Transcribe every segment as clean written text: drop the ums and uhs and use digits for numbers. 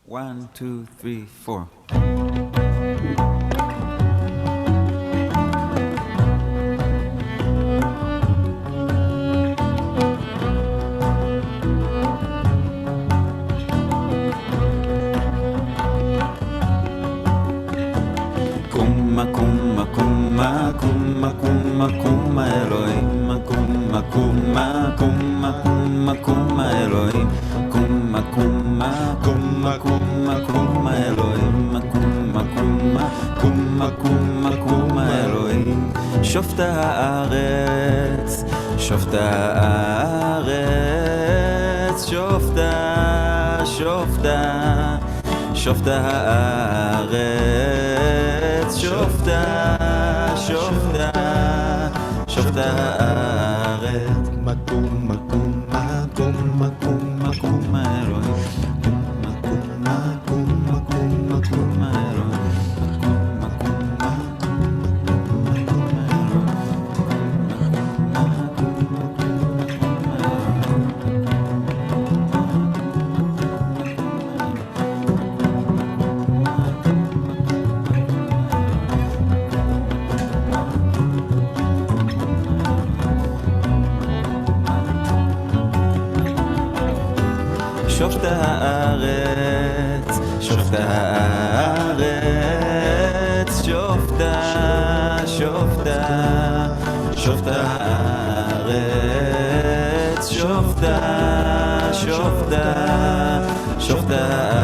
1, 2, 3, 4. Kumah Elohim, Kumah Elohim, Kumah Elohim, Kumah Elohim, שופט הארץ, שופט הארץ, שופט הארץ, שופט הארץ, Kumah Elohim, Kumah Elohim. שופט הארץ, שופט הארץ, שופט הארץ, שופט הארץ.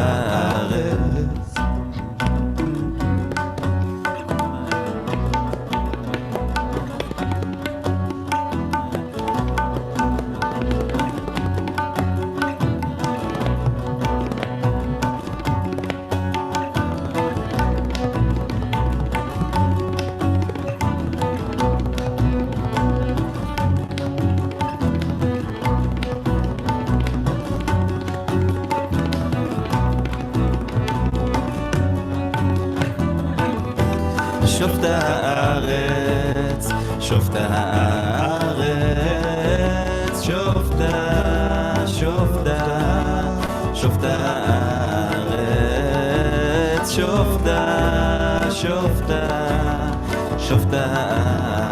שופט הארץ, שופט הארץ, שופט הארץ, שופט הארץ.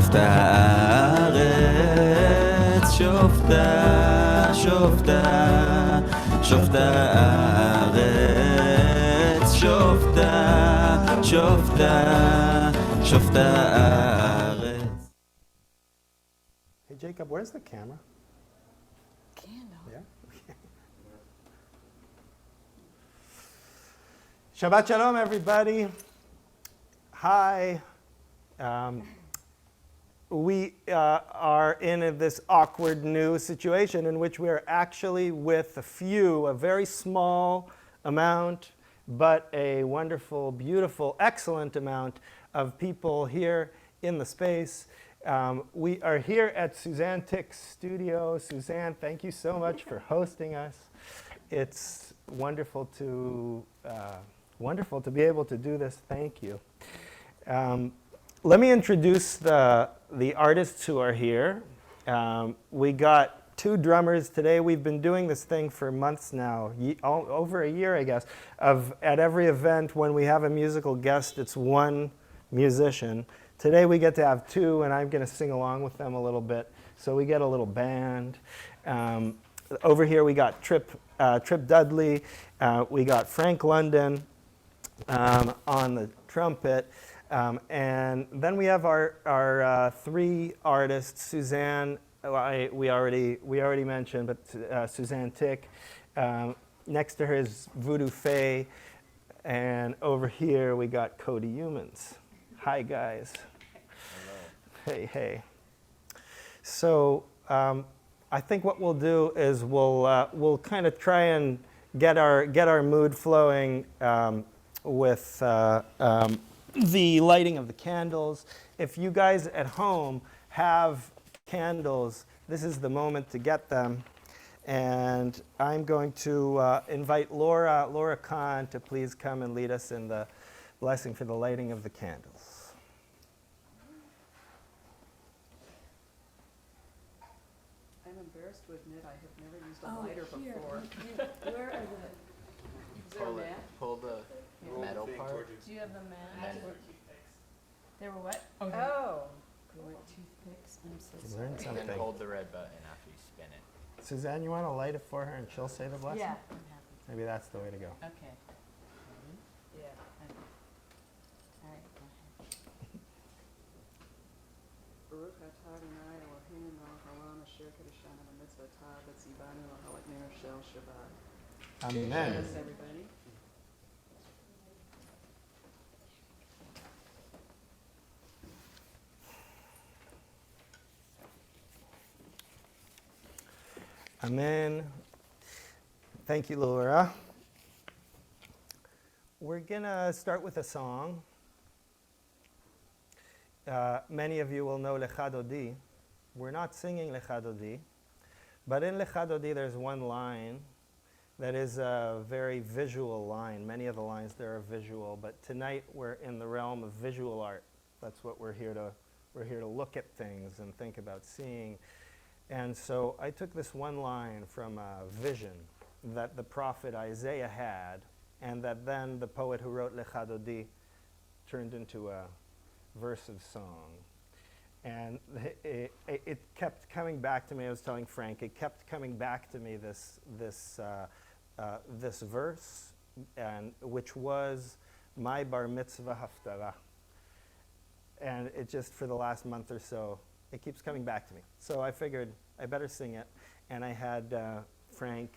שופט הארץ, שופט הארץ, שופט הארץ, שופט הארץ. Hey Jacob, where's the camera? Candle. Yeah. Shabbat Shalom, everybody. Hi. We are in this awkward new situation in which we are actually with a very small amount, but a wonderful, beautiful, excellent amount of people here in the space. We are here at Suzanne Tick's studio. Suzanne, thank you so much for hosting us. It's wonderful to be able to do this. Thank you. Let me introduce the artists who are here. We got two drummers today. We've been doing this thing for months now, over a year, I guess, at every event when we have a musical guest, it's one musician. Today we get to have two, and I'm going to sing along with them a little bit. So we get a little band. Over here we got Tripp Dudley. We got Frank London on the trumpet. And then we have our three artists, Suzanne, we already mentioned, but Suzanne Tick. Next to her is Voodo Fé. And over here we got Cody Umans. Hi, guys. Hello. Hey. So I think what we'll do is we'll kind of try and get our mood flowing with the lighting of the candles. If you guys at home have candles, this is the moment to get them. And I'm going to invite Laura Khan to please come and lead us in the blessing for the lighting of the candles. I'm embarrassed to admit I have never used a lighter before. Where are the? Is there a mat? Pull the metal part. Do you have the mat? And then They were what? Oh. They were toothpicks. I'm so You sorry. learned and something. then hold the red button after you spin it. Suzanne, you want to light it for her and she'll say the blessing? Yeah, I'm happy. Maybe that's the way to go. Okay. Yeah. Okay. All right, go ahead. Baruch atah Adonai Eloheinu melech haolam asher kedeshanu b'mitzvotav v'tzivanu l'halakner shel Shabbat. Amen. Yes, everybody. Amen. Thank you, Laura. We're going to start with a song. Many of you will know Lecha Dodi. We're not singing Lecha Dodi, but in Lecha Dodi there's one line that is a very visual line. Many of the lines there are visual, but tonight we're in the realm of visual art. That's what we're here to look at things and think about seeing. And so I took this one line from a vision that the prophet Isaiah had, and that then the poet who wrote Lecha Dodi turned into a verse of song. And it kept coming back to me. I was telling Frank, it kept coming back to me, this verse, and which was my bar mitzvah haftarah. And it just, for the last month or so, it keeps coming back to me. So I figured I better sing it. And I had Frank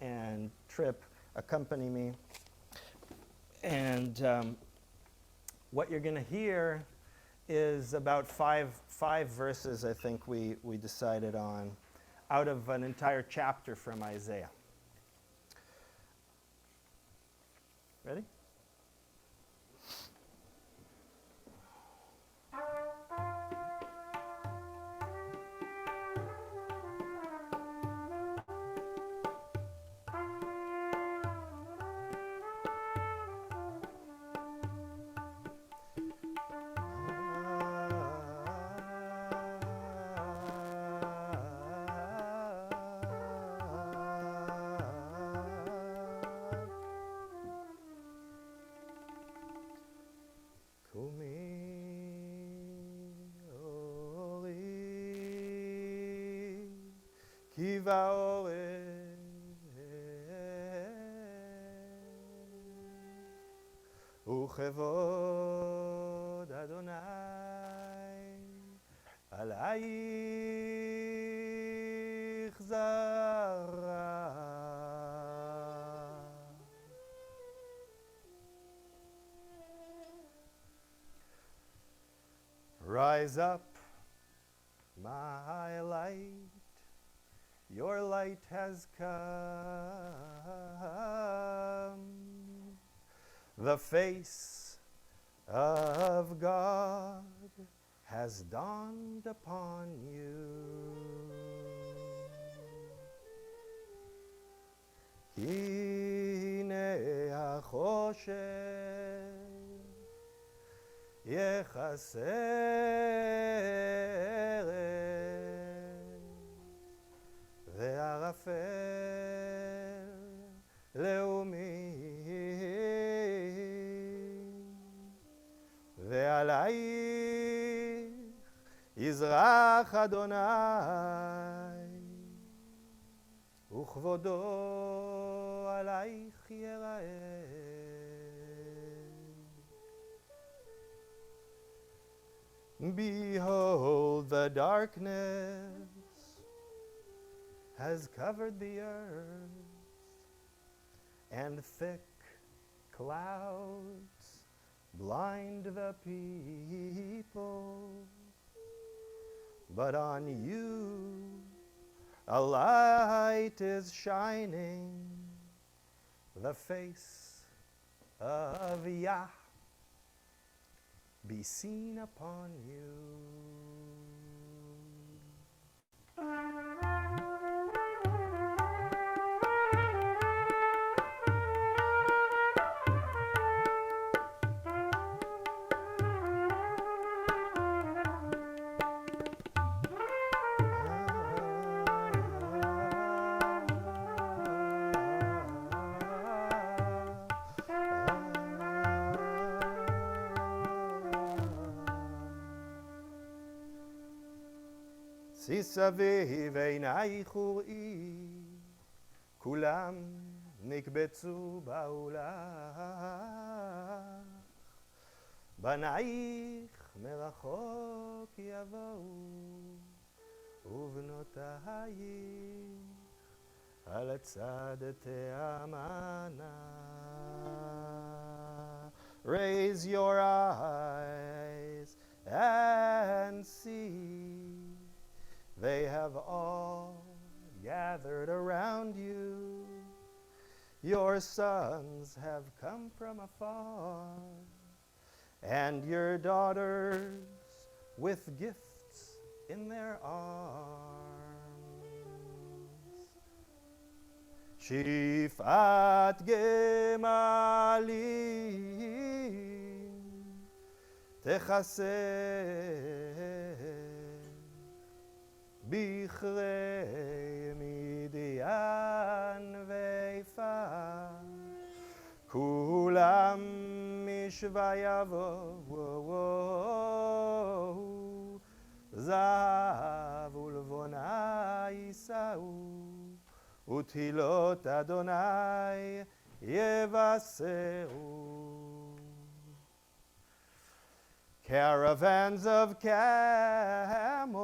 and Tripp accompany me. And what you're going to hear is about five verses, I think we decided on, out of an entire chapter from Isaiah. Ready? וכבוד אדוני עלייך זרע. Rise up, my light, your light has come. The face of God has dawned upon you. Hine החושך יכסה והערפל לאומי ועלייך יזרח אדוני וכבודו עלייך ייראה. Behold, the darkness has covered the earth, and thick clouds blind the people. but on you a light is shining, the face of Yah be seen upon you. Si סביב עינייך וראי, כולם נקבצו באולך, בנייך מרחוק יבואו, ובנותייך על הצד תאמנה. Raise your eyes and see, they have all gathered around you. Your sons have come from afar, and your daughters with gifts in their arms. Shifat gemalim techaseh Bichrei Midian ve'Ifah, kulam mishva yavohu, zahav ulvona yisau, utilot Adonai yevaseru. Caravans of camels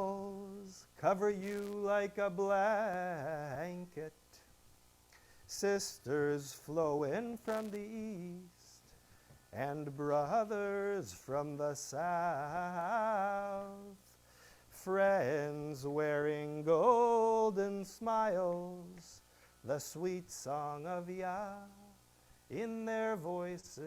cover you like a blanket. Sisters flow in from the east, and brothers from the south. Friends wearing golden smiles, the sweet song of Yah in their voices.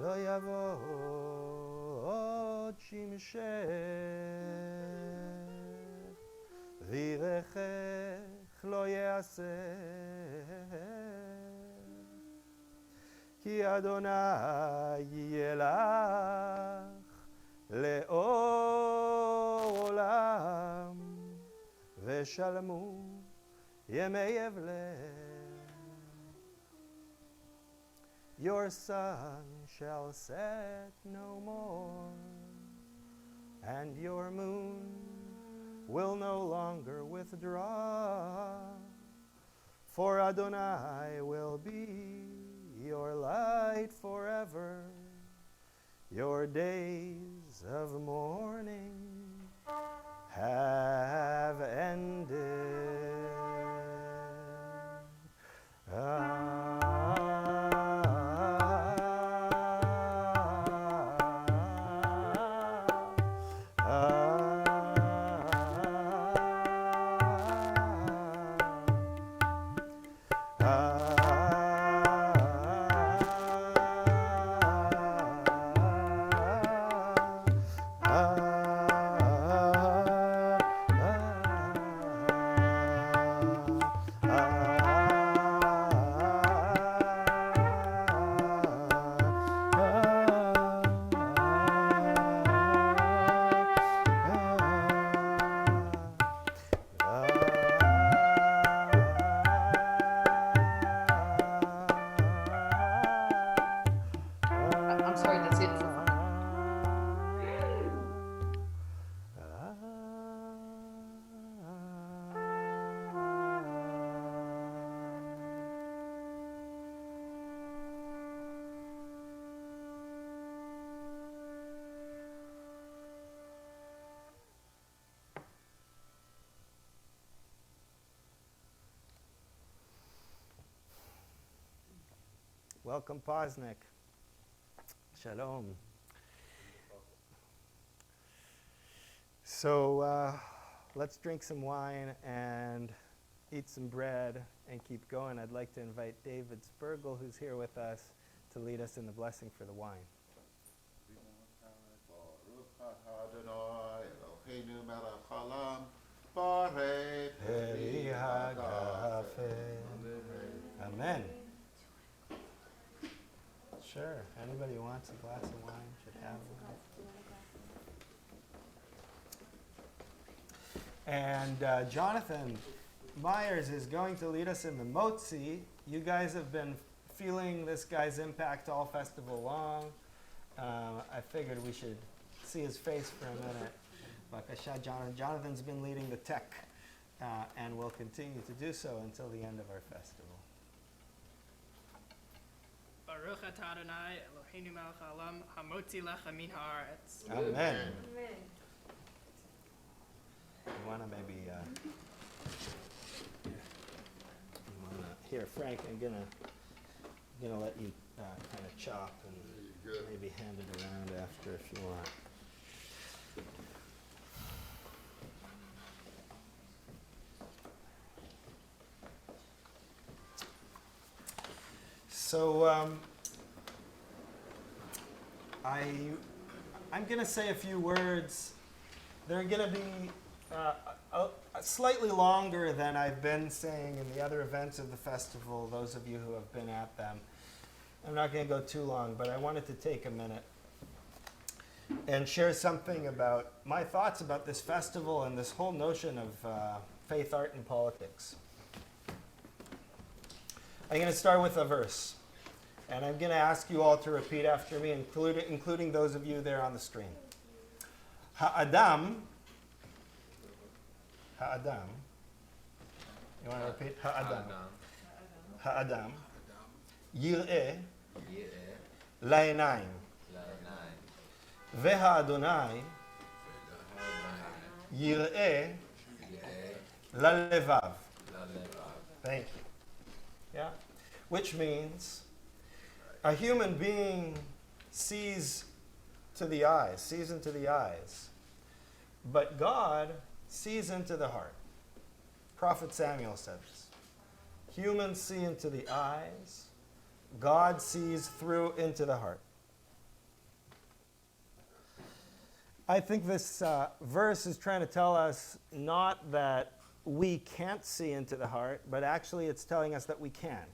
לא יבוא עוד שמשך וירכך לא יעשה כי אדוני יהיה לך לאור עולם ושלמו ימי אבלך. Your sun shall set no more, and your moon will no longer withdraw. For Adonai will be your light forever. Your days of mourning have ended. Welcome, Posnick. Shalom. So let's drink some wine and eat some bread and keep going. I'd like to invite David Spergel, who's here with us, to lead us in the blessing for the wine. Amen. Sure. Anybody who wants a glass of wine should have one. And Jonathan Myers is going to lead us in the Motzi. You guys have been feeling this guy's impact all festival long. I figured we should see his face for a minute. Bakasha, Jonathan's been leading the tech and will continue to do so until the end of our festival. Baruch atah Adonai Eloheinu melech haolam hamotzi lecha min haaretz. Amen. You want to maybe, here, Frank, I'm gonna let you kind of chop and maybe hand it around after if you want. So I'm going to say a few words. They're going to be slightly longer than I've been saying in the other events of the festival, those of you who have been at them. I'm not going to go too long, but I wanted to take a minute and share something about my thoughts about this festival and this whole notion of faith, art, and politics. I'm going to start with a verse, and I'm going to ask you all to repeat after me, including those of you there on the screen. Ha'adam. Ha'adam. You want to repeat? Ha'adam. Ha'adam. Yir'eh. La'enayim. Ve'ha'adonai. Yir'eh. La'levav. Thank you. Yeah? Which means a human being sees into the eyes, but God sees into the heart. Prophet Samuel said this. Humans see into the eyes, God sees through into the heart. I think this verse is trying to tell us not that we can't see into the heart, but actually it's telling us that we can.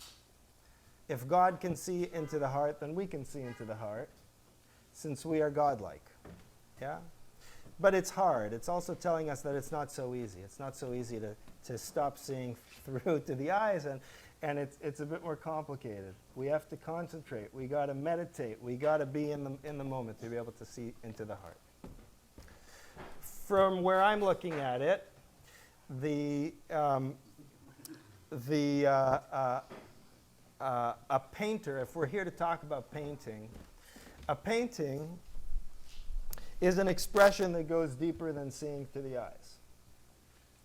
If God can see into the heart, then we can see into the heart, since we are godlike. Yeah? But it's hard. It's also telling us that it's not so easy. It's not so easy to stop seeing through to the eyes, and it's a bit more complicated. We have to concentrate. We got to meditate. We got to be in the moment to be able to see into the heart. From where I'm looking at it, a painter, if we're here to talk about painting, a painting is an expression that goes deeper than seeing to the eyes.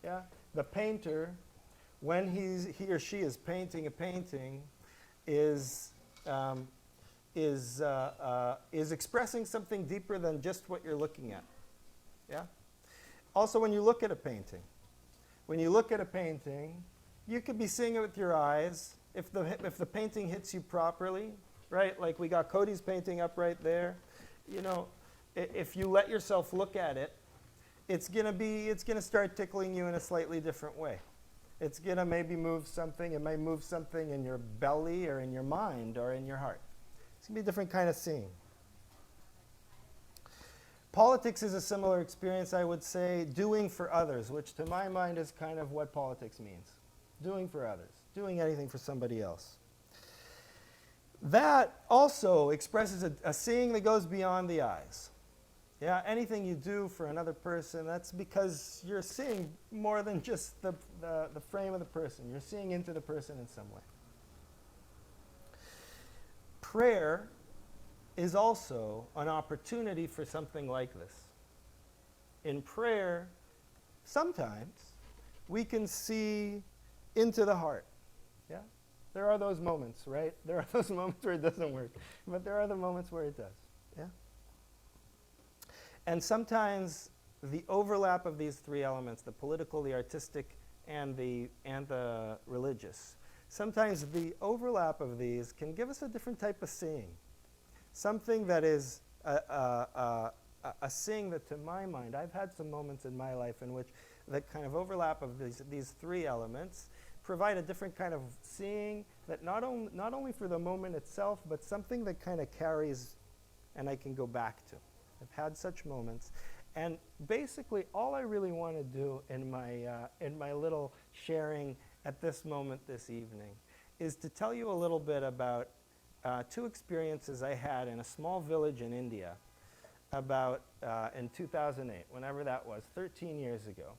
Yeah? The painter, when he or she is painting a painting, is expressing something deeper than just what you're looking at. Yeah? Also, when you look at a painting, you could be seeing it with your eyes. If the painting hits you properly, right? Like we got Cody's painting up right there. You know, if you let yourself look at it, it's gonna start tickling you in a slightly different way. It's gonna maybe move something. It may move something in your belly or in your mind or in your heart. It's gonna be a different kind of seeing. Politics is a similar experience, I would say. Doing for others, which to my mind is kind of what politics means. Doing for others, doing anything for somebody else. That also expresses a seeing that goes beyond the eyes. Yeah, anything you do for another person, that's because you're seeing more than just the frame of the person. You're seeing into the person in some way. Prayer is also an opportunity for something like this. In prayer, sometimes we can see into the heart. Yeah? There are those moments, right? There are those moments where it doesn't work, but there are the moments where it does. Yeah. And sometimes the overlap of these three elements, the political, the artistic, and the religious, sometimes the overlap of these can give us a different type of seeing. Something that is a seeing that, to my mind, I've had some moments in my life in which the kind of overlap of these three elements provide a different kind of seeing that not only for the moment itself, but something that kind of carries and I can go back to. I've had such moments. And basically, all I really want to do in my little sharing at this moment this evening is to tell you a little bit about two experiences I had in a small village in India about in 2008, whenever that was, 13 years ago,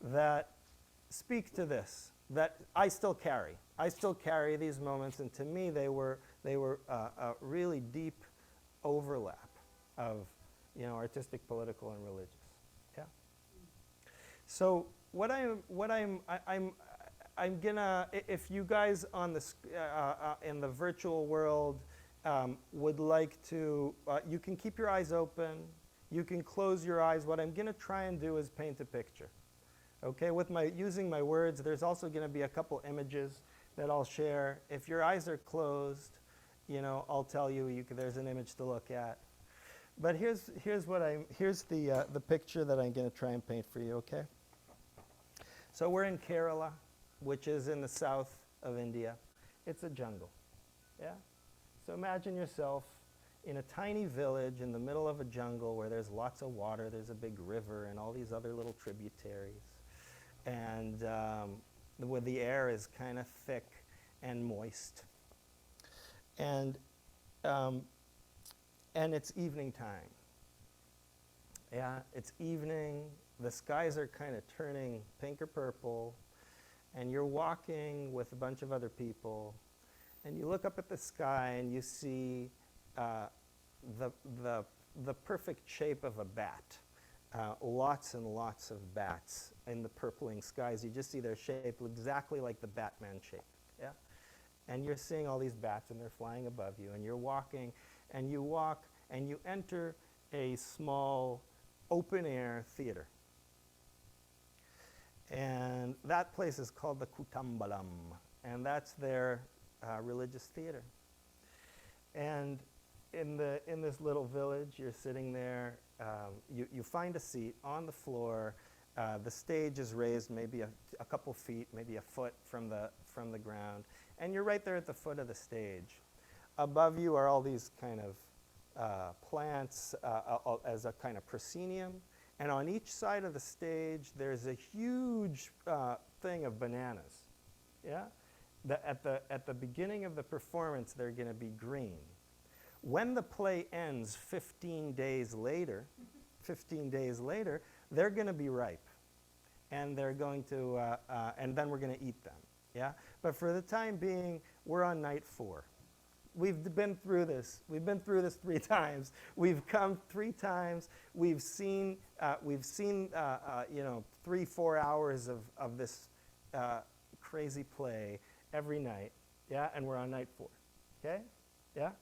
that speak to this, that I still carry. I still carry these moments, and to me, they were a really deep overlap of, artistic, political, and religious. Yeah. So I'm gonna, if you guys on the in the virtual world would like to, you can keep your eyes open. You can close your eyes. What I'm gonna try and do is paint a picture. Okay, using my words. There's also gonna be a couple images that I'll share. If your eyes are closed, I'll tell you, there's an image to look at. But here's the picture that I'm going to try and paint for you. Okay. So we're in Kerala, which is in the south of India. It's a jungle. Yeah. So imagine yourself in a tiny village in the middle of a jungle where there's lots of water. There's a big river and all these other little tributaries, and where the air is kind of thick and moist. And it's evening time. Yeah, it's evening. The skies are kind of turning pink or purple, and you're walking with a bunch of other people, and you look up at the sky and you see the perfect shape of a bat. Lots and lots of bats in the purpling skies. You just see their shape exactly like the Batman shape. Yeah. And you're seeing all these bats, and they're flying above you, and you're walking, and you walk, and you enter a small open-air theater. And that place is called the Kutambalam, and that's their religious theater. And in this little village, you're sitting there, you find a seat on the floor. The stage is raised maybe a couple feet, maybe a foot from the ground, and you're right there at the foot of the stage. Above you are all these kind of plants as a kind of proscenium, and on each side of the stage there's a huge thing of bananas. Yeah, at the beginning of the performance they're going to be green. When the play ends 15 days later, they're going to be ripe, and they're going to and then we're going to eat them. Yeah, but for the time being, we're on night 4. We've been through this. We've been through this 3 times. We've come 3 times. We've seen 3-4 hours of this crazy play every night. Yeah, and we're on night 4. Okay, yeah.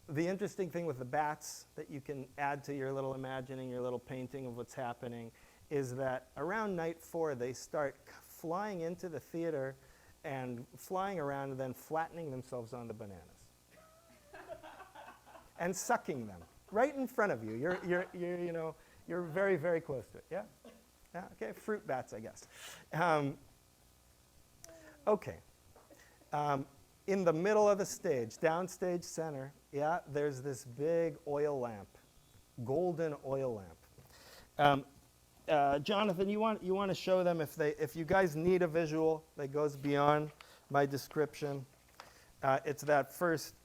The interesting thing with the bats that you can add to your little imagining, your little painting of what's happening, is that around night 4 they start flying into the theater and flying around and then flattening themselves on the bananas and sucking them right in front of you. You're very, very close to it. Yeah? Yeah, okay, fruit bats, I guess. Okay. In the middle of the stage, downstage center, yeah, there's this big oil lamp, golden oil lamp. Jonathan, you want to show them if you guys need a visual that goes beyond my description. It's that first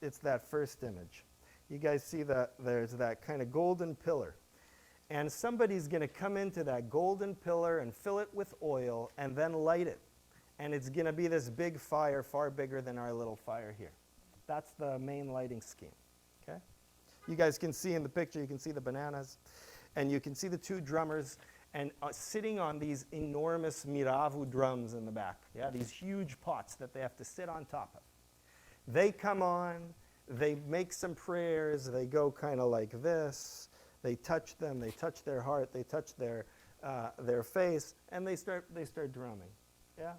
image. You guys see there's that kind of golden pillar, and somebody's going to come into that golden pillar and fill it with oil and then light it, and it's going to be this big fire, far bigger than our little fire here. That's the main lighting scheme. Okay, you guys can see in the picture. You can see the bananas, and you can see the 2 drummers. and sitting on these enormous miravu drums in the back, yeah, these huge pots that they have to sit on top of. They come on, they make some prayers, they go kind of like this, they touch them, they touch their heart, they touch their face, and they start drumming. Yeah,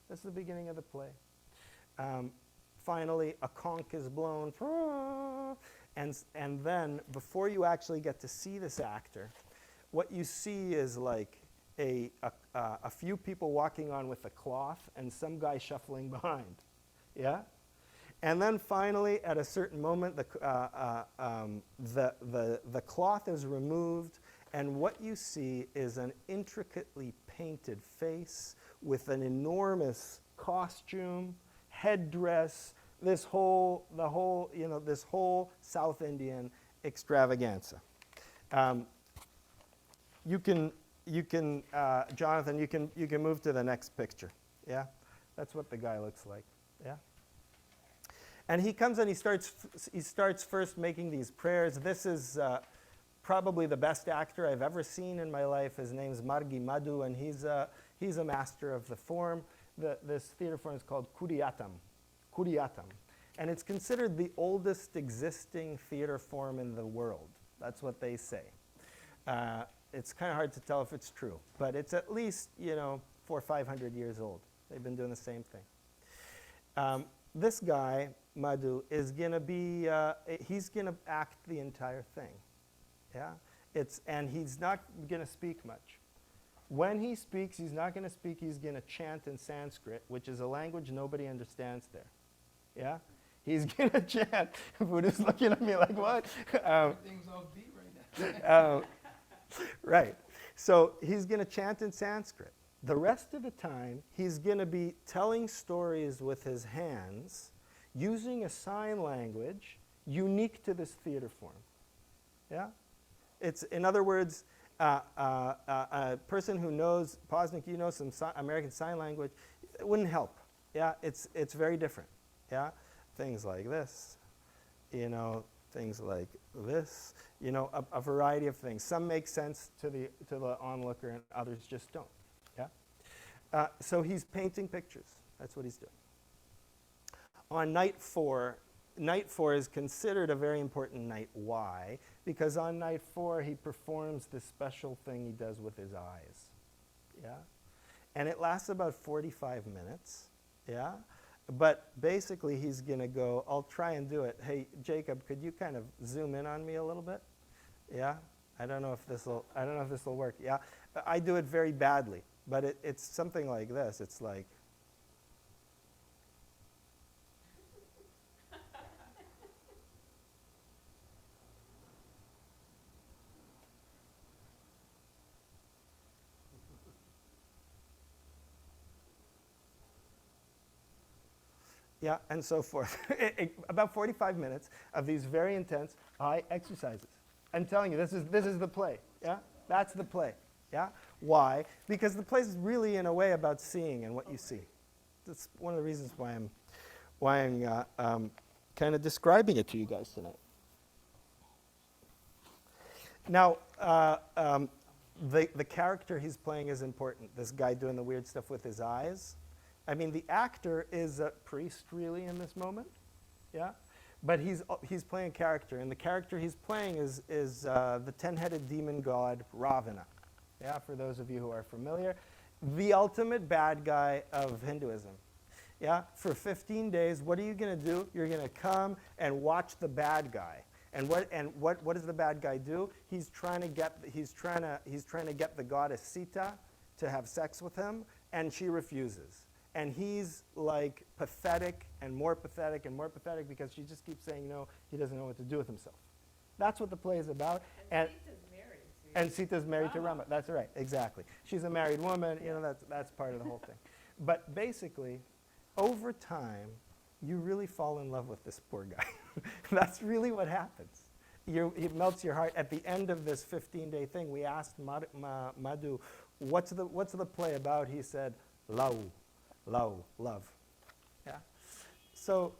that's the beginning of the play. Finally, a conch is blown, and then before you actually get to see this actor, what you see is like a few people walking on with a cloth and some guy shuffling behind. Yeah? And then finally, at a certain moment, the cloth is removed, and what you see is an intricately painted face with an enormous costume, headdress, this whole South Indian extravaganza. You can, Jonathan, you can move to the next picture. Yeah, that's what the guy looks like. Yeah. And he comes and he starts first making these prayers. This is probably the best actor I've ever seen in my life. His name's Margi Madhu, and he's a master of the form. This theater form is called Kuriyatam. And it's considered the oldest existing theater form in the world. That's what they say. It's kind of hard to tell if it's true, but it's at least 400 or 500 years old. They've been doing the same thing. This guy, Madhu, is going to be, he's going to act the entire thing. Yeah? And he's not going to speak much. When he speaks, he's not going to speak, he's going to chant in Sanskrit, which is a language nobody understands there. Yeah? He's going to chant. Voodoo's looking at me like, what? Everything's off beat right now. Right. So he's going to chant in Sanskrit. The rest of the time, he's going to be telling stories with his hands, using a sign language unique to this theater form. Yeah? It's, in other words, a person who knows, Posnick, you know some American Sign Language, it wouldn't help. Yeah? It's very different. Yeah? Things like this, things like this, a variety of things. Some make sense to the onlooker and others just don't. Yeah? So he's painting pictures. That's what he's doing. On night 4 is considered a very important night. Why? Because on night 4 he performs this special thing he does with his eyes. Yeah? And it lasts about 45 minutes. Yeah? But basically he's going to go, I'll try and do it. Hey, Jacob, could you kind of zoom in on me a little bit? Yeah? I don't know if this will work. Yeah? I do it very badly, but it's something like this. It's like, yeah, and so forth. About 45 minutes of these very intense eye exercises. I'm telling you, this is the play. Yeah, that's the play. Yeah, why? Because the play is really, in a way, about seeing and what you see. That's one of the reasons why I'm kind of describing it to you guys tonight. Now, the character he's playing is important. This guy doing the weird stuff with his eyes. I mean, the actor is a priest, really, in this moment, yeah? But he's playing a character, and the character he's playing is the 10-headed demon god Ravana, yeah, for those of you who are familiar. The ultimate bad guy of Hinduism, yeah? For 15 days, what are you going to do? You're going to come and watch the bad guy. And what does the bad guy do? He's trying to get the goddess Sita to have sex with him, and she refuses. And he's like pathetic and more pathetic and more pathetic because she just keeps saying no, he doesn't know what to do with himself. That's what the play is about. And Sita's married to Rama. That's right, exactly. She's a married woman, that's part of the whole thing. But basically, over time, you really fall in love with this poor guy. That's really what happens. It melts your heart. At the end of this 15-day thing, we asked Madhu, what's the play about? He said, love. Love. Yeah? So,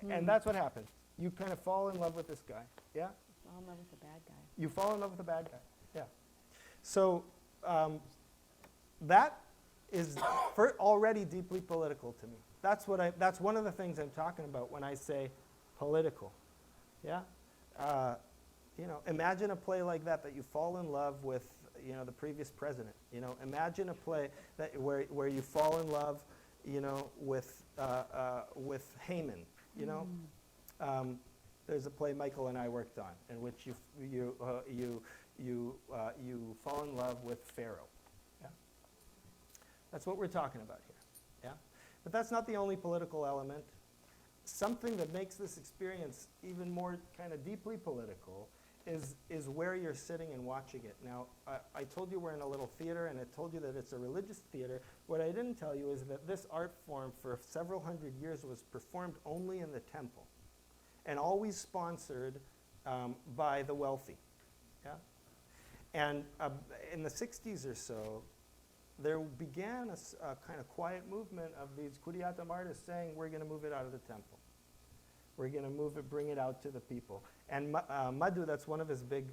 and that's what happens. You kind of fall in love with this guy. Yeah? Fall in love with the bad guy. You fall in love with the bad guy. Yeah. So, that is already deeply political to me. That's one of the things I'm talking about when I say political. Yeah? Imagine a play like that you fall in love with, the previous president. Imagine a play where you fall in love, with Haman. There's a play Michael and I worked on in which you fall in love with Pharaoh. Yeah? That's what we're talking about here. Yeah? But that's not the only political element. Something that makes this experience even more kind of deeply political is where you're sitting and watching it. Now, I told you we're in a little theater, and I told you that it's a religious theater. What I didn't tell you is that this art form for several hundred years was performed only in the temple and always sponsored by the wealthy. Yeah? And in the 60s or so, there began a kind of quiet movement of these Kuriatam artists saying, we're going to move it out of the temple. We're going to bring it out to the people. And Madhu, that's one of his big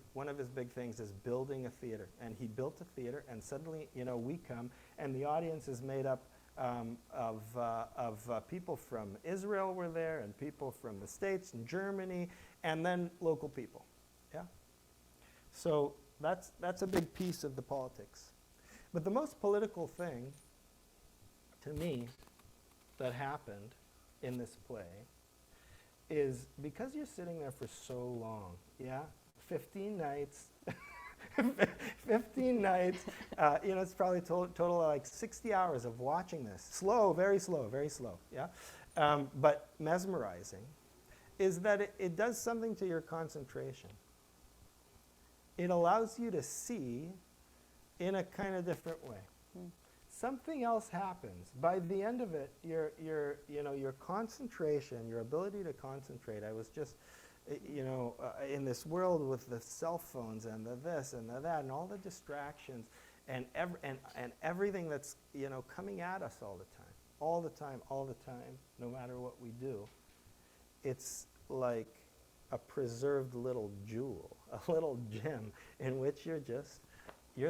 things, is building a theater. And he built a theater, and suddenly, we come, and the audience is made up of people from Israel were there, and people from the States and Germany, and then local people. Yeah. So that's a big piece of the politics. But the most political thing, to me, that happened in this play is because you're sitting there for so long, yeah? 15 nights, 15 nights, it's probably total like 60 hours of watching this. Slow, very slow, yeah? But mesmerizing, is that it does something to your concentration. It allows you to see in a kind of different way. Something else happens. By the end of it, your concentration, your ability to concentrate. I was just, in this world with the cell phones and the this and the that and all the distractions and everything that's coming at us all the time, no matter what we do. It's like a preserved little jewel, a little gem in which you're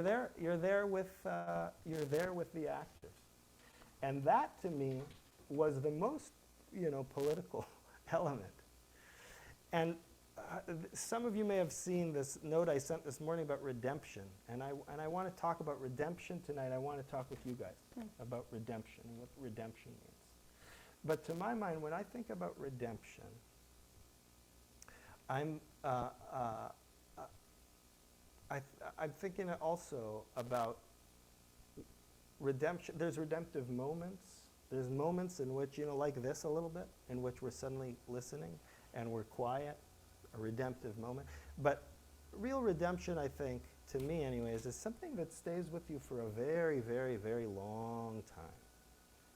there with the actors. And that to me was the most political element. And some of you may have seen this note I sent this morning about redemption, and I want to talk about redemption tonight. I want to talk with you guys about redemption and what redemption means. But to my mind, when I think about redemption, I'm thinking also about redemption. There's redemptive moments. There's moments in which, like this a little bit, in which we're suddenly listening and we're quiet, a redemptive moment. But real redemption, I think, to me anyways, is something that stays with you for a very, very, very long time.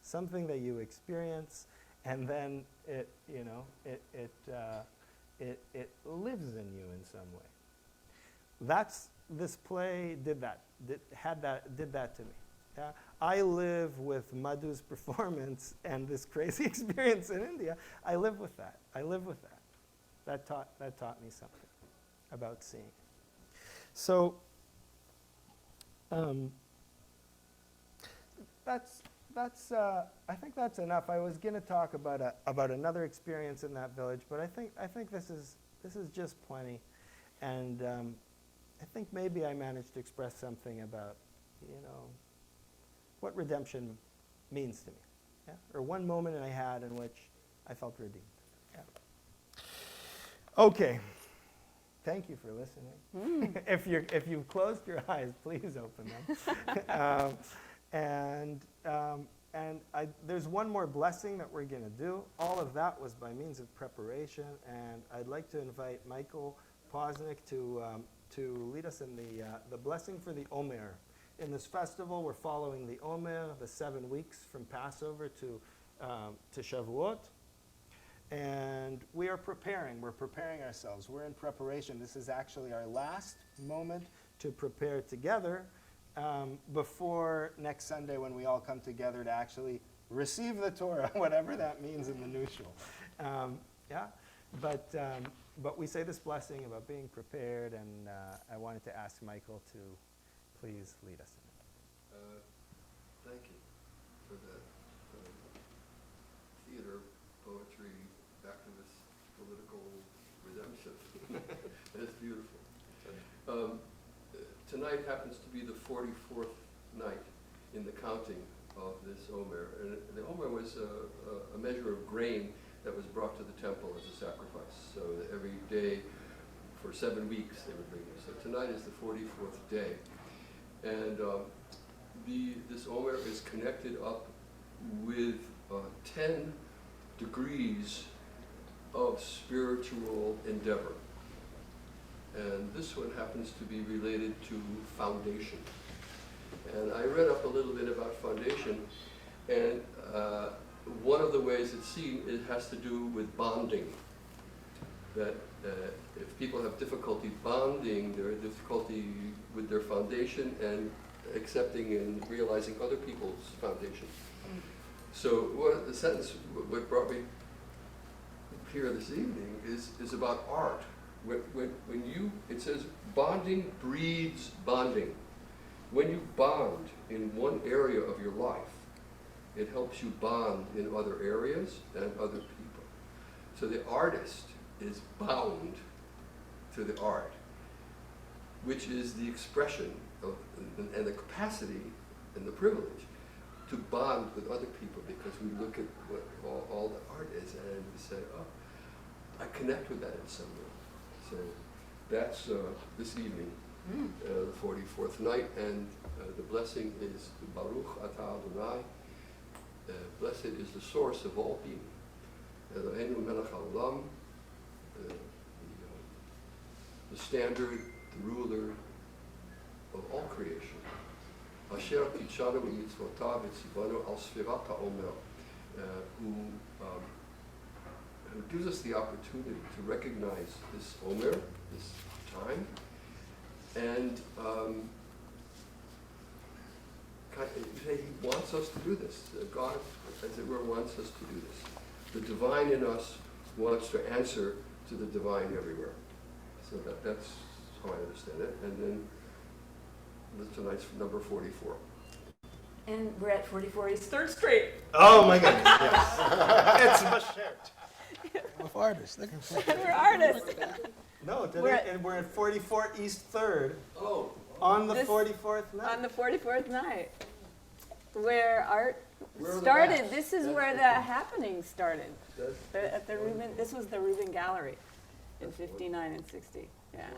Something that you experience, and then it lives in you in some way. This play did that to me. Yeah? I live with Madhu's performance and this crazy experience in India. I live with that. That taught me something about seeing. So I think that's enough. I was going to talk about another experience in that village, but I think this is just plenty, and I think maybe I managed to express something about what redemption means to me, yeah? Or one moment I had in which I felt redeemed. Yeah. Okay. Thank you for listening. If you've closed your eyes, please open them. There's one more blessing that we're going to do. All of that was by means of preparation, and I'd like to invite Michael Posnick to lead us in the blessing for the Omer. In this festival, we're following the Omer, the 7 weeks from Passover to Shavuot. And we're preparing ourselves. We're in preparation. This is actually our last moment to prepare together before next Sunday when we all come together to actually receive the Torah, whatever that means in the Nushul. Yeah? But we say this blessing about being prepared, and I wanted to ask Michael to please lead us in Thank you for that theater, poetry, activist, political redemption. That's beautiful. Tonight happens to be the 44th night in the counting of this Omer. And the Omer was a measure of grain that was brought to the temple as a sacrifice. So that every day for 7 weeks they would bring it. So tonight is the 44th day. And this Omer is connected up with 10 degrees of spiritual endeavor. And this one happens to be related to foundation. And I read up a little bit about foundation, and one of the ways it's seen, it has to do with bonding. That if people have difficulty bonding, there is difficulty with their foundation and accepting and realizing other people's foundation. So what the sentence, what brought me here this evening is about art. When you, it says bonding breeds bonding. When you bond in one area of your life, it helps you bond in other areas and other people. So the artist is bound to the art, which is the expression of, and the capacity and the privilege to bond with other people, because we look at what all the art is and we say, oh, I connect with that in some way. So that's this evening, the 44th night, and the blessing is Baruch Atah Adonai. Blessed is the source of all being. Eloheinu melech haolam, the standard, the ruler of all creation. Asher kitshanu b'mitzvotav v'tzivanu al sfirat ha'omer, who gives us the opportunity to recognize this Omer, this time, and he wants us to do this. God, as it were, wants us to do this. The divine in us wants to answer to the divine everywhere. So that's how I understand it. And then tonight's number 44. And we're at 44 East 3rd Street. Oh my goodness, yes. It's Mashiach. We're artists. We're artists. No, and we're at 44 East 3rd Oh. on the This- 44th night. On the 44th night, where art Where are the started. maps? This is That's where the the thing. happening started. At the Rubin. wonderful. This was the Rubin Gallery in 59 and 60. Yeah.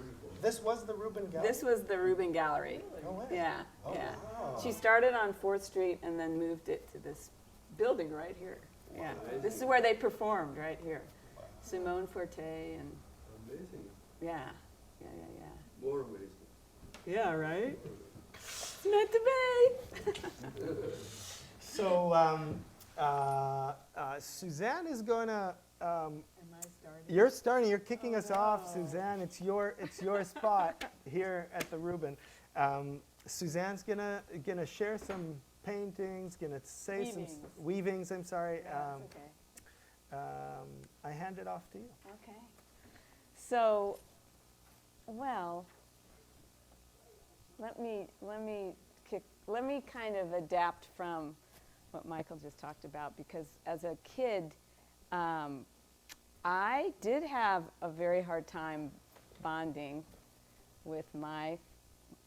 This was the Rubin Gallery? This was the Rubin Gallery. No way. Yeah, Oh, yeah. wow. She started on 4th Street and then moved it to this building right here. Yeah. This is where they performed, right here. Simone Forte and Amazing. yeah. More amazing. Yeah, right? It's meant to be. So Suzanne is going to. Am I starting? You're starting. You're kicking us off, Suzanne. It's your spot here at the Rubin. Suzanne's gonna share some paintings. Gonna say some weavings. I'm sorry. Yeah, that's okay. I hand it off to you. Okay. So, well, let me kind of adapt from what Michael just talked about, because as a kid, I did have a very hard time bonding with my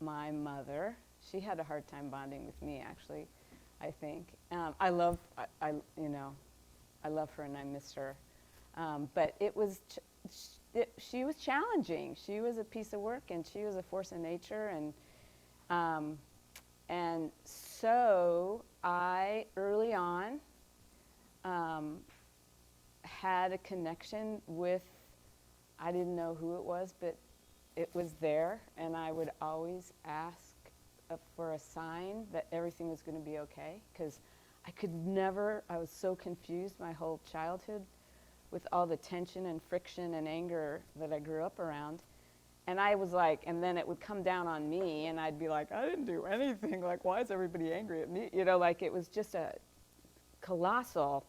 mother. She had a hard time bonding with me, actually, I think. I love her and I miss her. But it was, she was challenging. She was a piece of work and she was a force of nature. And so I, early on, had a connection with, I didn't know who it was, but it was there. And I would always ask for a sign that everything was going to be okay. Because I was so confused my whole childhood with all the tension and friction and anger that I grew up around. And I was like, and then it would come down on me and I'd be like, I didn't do anything. Like, why is everybody angry at me? Like it was just a colossal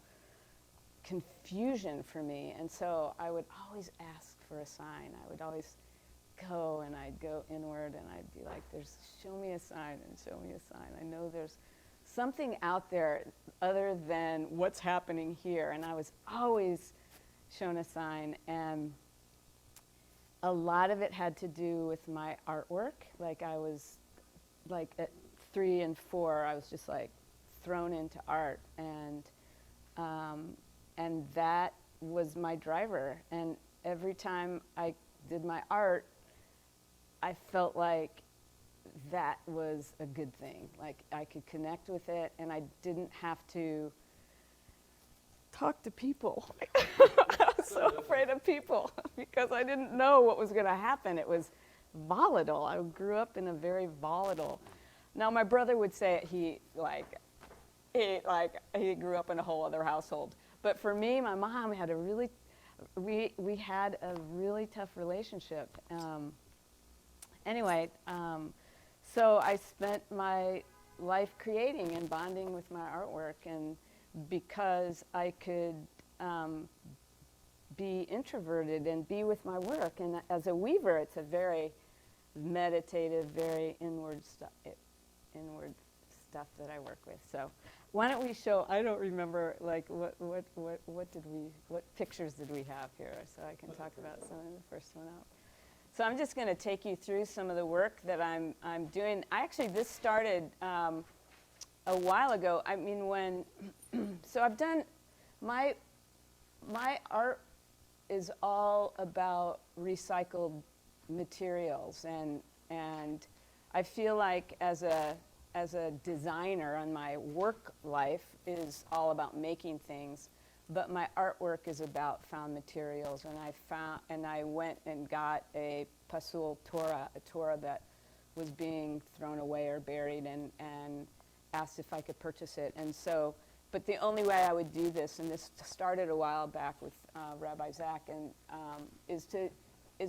confusion for me. And so I would always ask for a sign. I would always go and I'd go inward and I'd be like, show me a sign and show me a sign. I know there's something out there other than what's happening here. And I was always shown a sign, and a lot of it had to do with my artwork. Like I was, like at 3 and 4, I was just like thrown into art, and that was my driver. And every time I did my art, I felt like that was a good thing. Like I could connect with it, and I didn't have to talk to people. I was so afraid of people because I didn't know what was going to happen. It was volatile. I grew up in a very volatile. Now my brother would say he grew up in a whole other household. But for me, my mom had we had a really tough relationship. So I spent my life creating and bonding with my artwork, and because I could be introverted and be with my work. And as a weaver, it's a very meditative, very inward stuff that I work with. So why don't we show, I don't remember, like, what pictures did we have here, so I can talk about some of the first one up. So I'm just going to take you through some of the work that I'm doing. This started a while ago. I mean, so I've done, my art is all about recycled materials, and I feel like as a designer, and my work life is all about making things, but my artwork is about found materials. And I went and got a pasul Torah, a Torah that was being thrown away or buried, and asked if I could purchase it. And so, but the only way I would do this, and this started a while back with Rabbi Zach, and is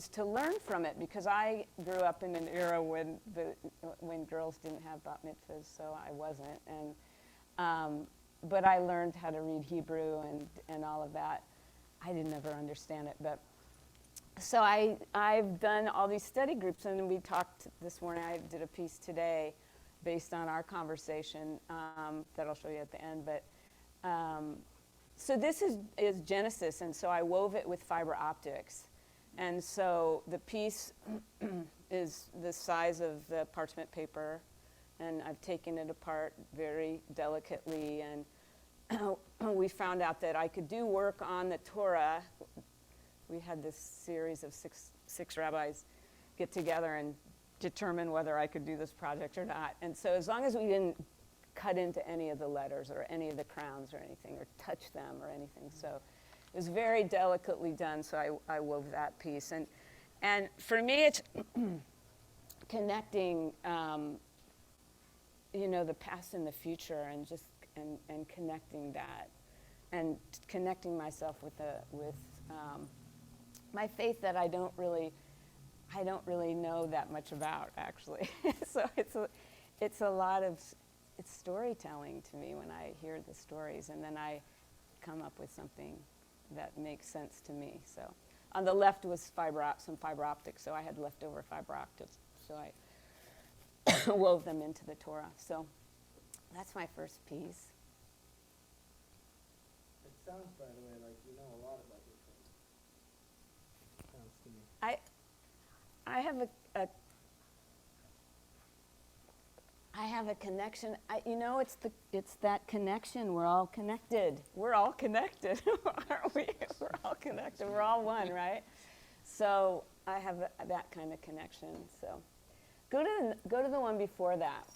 to learn from it, because I grew up in an era when girls didn't have bat mitzvahs, so I wasn't, and but I learned how to read Hebrew and all of that. I didn't ever understand it, but so I've done all these study groups, and we talked this morning. I did a piece today based on our conversation that I'll show you at the end. But so this is Genesis, and so I wove it with fiber optics. And so the piece is the size of the parchment paper, and I've taken it apart very delicately. And we found out that I could do work on the Torah. We had this series of six rabbis get together and determine whether I could do this project or not. And so as long as we didn't cut into any of the letters or any of the crowns or anything, or touch them or anything. So it was very delicately done, so I wove that piece. And for me, it's connecting, the past and the future, and just and connecting that, and connecting myself with my faith that I don't really know that much about, actually. So it's a lot of storytelling to me when I hear the stories, and then I come up with something that makes sense to me. So on the left was some fiber optics, so I had leftover fiber optics, so I wove them into the Torah. So that's my first piece. It sounds, by the way, like you know a lot about your faith. Sounds to me. I have a connection. It's that connection. We're all connected. We're all connected, aren't we? We're all connected. We're all one, right? So I have that kind of connection. So go to the one before that.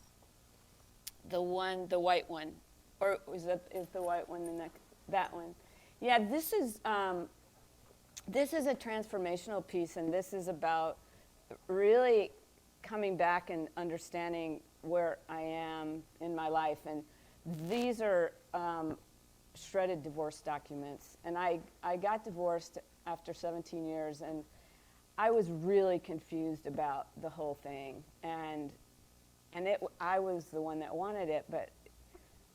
The white one, or is the white one the next? That one. Yeah, this is a transformational piece, and this is about really coming back and understanding where I am in my life. And these are shredded divorce documents. And I got divorced after 17 years, and I was really confused about the whole thing. And I was the one that wanted it, but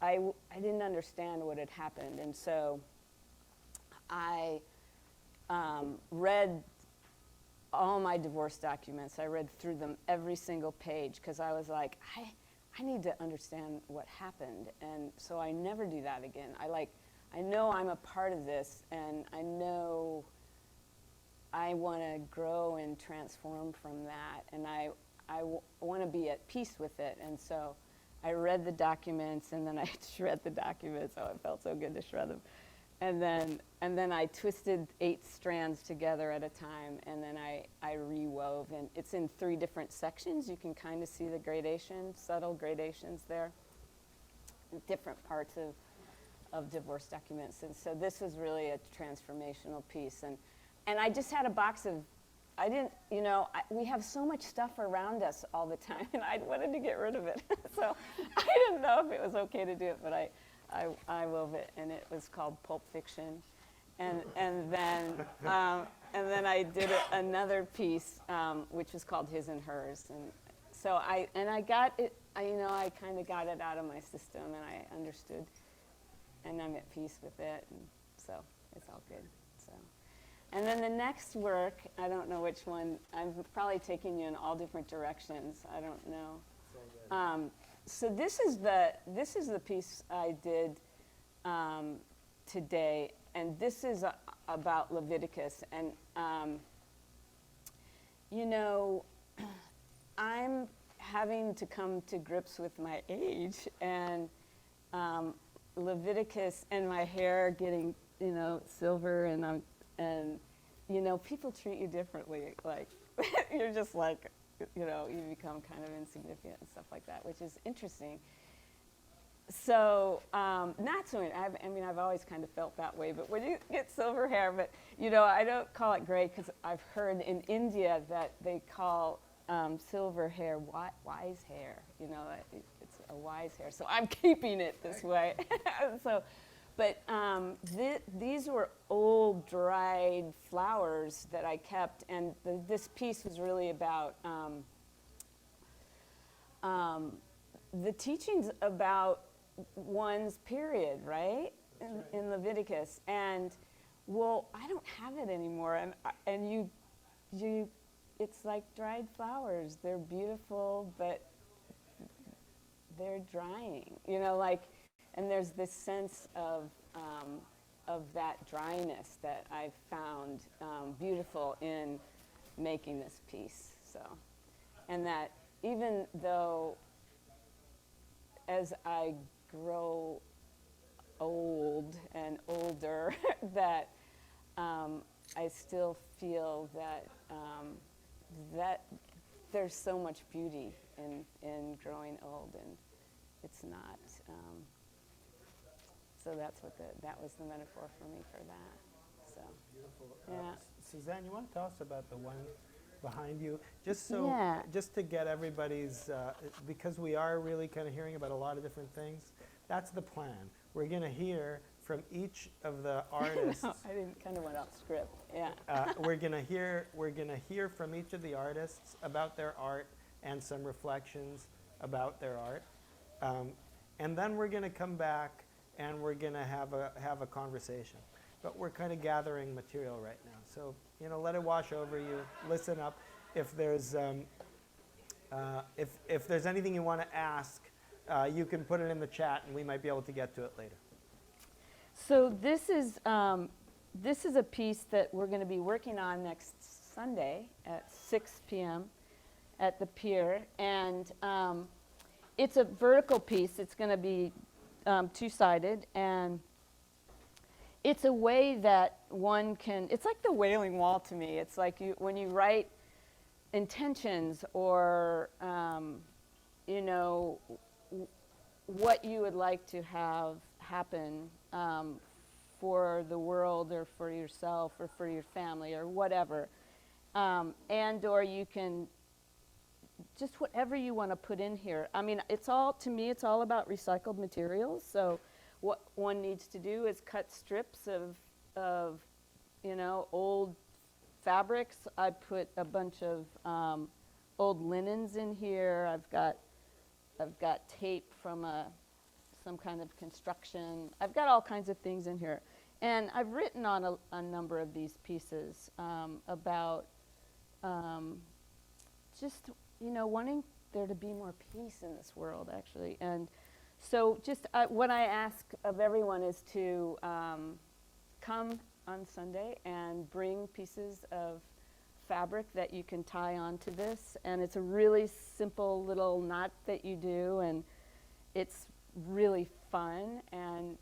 I didn't understand what had happened. And so I read all my divorce documents. I read through them every single page because I was like, I need to understand what happened. And so I never do that again. I know I'm a part of this, and I know I want to grow and transform from that, and I want to be at peace with it. And so I read the documents, and then I shred the documents. Oh, it felt so good to shred them. And then I twisted 8 strands together at a time, and then I rewove. And it's in 3 different sections. You can kind of see the gradation, subtle gradations there, different parts of divorce documents. And so this was really a transformational piece. And I just had a box of, we have so much stuff around us all the time, and I wanted to get rid of it. So I didn't know if it was okay to do it, but I wove it, and it was called Pulp Fiction. And then I did another piece, which was called His and Hers. And so I got it, I kind of got it out of my system, and I understood, and I'm at peace with it, and so it's all good. So, and then the next work, I don't know which one. I'm probably taking you in all different directions. I don't know. So this is the piece I did today, and this is about Leviticus. And I'm having to come to grips with my age, and Leviticus and my hair getting silver, and people treat you differently. Like you're just like, you become kind of insignificant and stuff like that, which is interesting. So, not so, I've always kind of felt that way, but when you get silver hair, but, I don't call it gray because I've heard in India that they call silver hair wise hair, it's a wise hair. So I'm keeping it this way. So, but these were old dried flowers that I kept, and this piece was really about the teachings about one's period, right? In Leviticus. And I don't have it anymore. And you it's like dried flowers. They're beautiful, but they're drying, and there's this sense of that dryness that I found beautiful in making this piece. So, and that even though as I grow old and older, that I still feel that that there's so much beauty in growing old, and it's not. So that was the metaphor for me for that. So Beautiful. yeah. Suzanne, you want to tell us about the one behind you? Just to get everybody's, because we are really kind of hearing about a lot of different things. That's the plan. We're going to hear from each of the artists. No, I didn't kind of went off script. Yeah. We're going to hear from each of the artists about their art and some reflections about their art, and then we're going to come back and we're going to have a conversation. But we're kind of gathering material right now, so let it wash over you. Listen up. If there's if there's anything you want to ask, you can put it in the chat, and we might be able to get to it later. So this is a piece that we're going to be working on next Sunday at 6 p.m. at the pier, and it's a vertical piece. It's going to be two-sided, and it's a way that one can. It's like the Wailing Wall to me. It's like when you write intentions or what you would like to have happen for the world or for yourself or for your family or whatever, and or you can just whatever you want to put in here. To me it's all about recycled materials. So what one needs to do is cut strips of old fabrics. I put a bunch of old linens in here. I've got tape from some kind of construction. I've got all kinds of things in here. And I've written on a number of these pieces about just, wanting there to be more peace in this world, actually. And so just what I ask of everyone is to come on Sunday and bring pieces of fabric that you can tie onto this. And it's a really simple little knot that you do, and it's really fun, and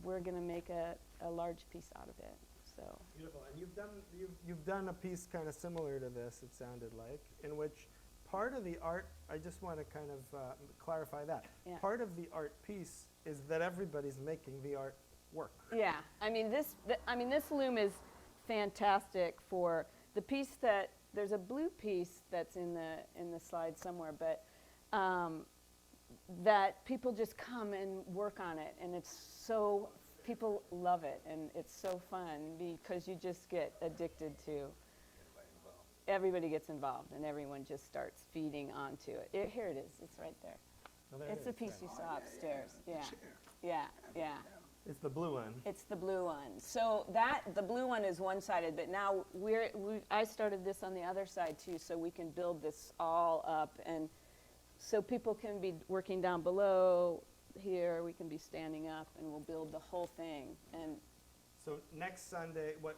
we're going to make a large piece out of it. So Beautiful. And you've done a piece kind of similar to this, it sounded like, in which part of the art, I just want to kind of clarify that. Yeah. Part of the art piece is that everybody's making the art work. yeah, this loom is fantastic for the piece that there's a blue piece that's in the slide somewhere, but that people just come and work on it, and it's so people love it, and it's so fun because you just get addicted to. Everybody gets involved, and everyone just starts feeding onto it. Here it is. It's right there. Oh, there It's it the is. piece you saw upstairs. Yeah. It's the blue one. It's the blue one. So the blue one is one-sided, but now I started this on the other side too, so we can build this all up, and so people can be working down below. Here we can be standing up, and we'll build the whole thing. And So next Sunday, what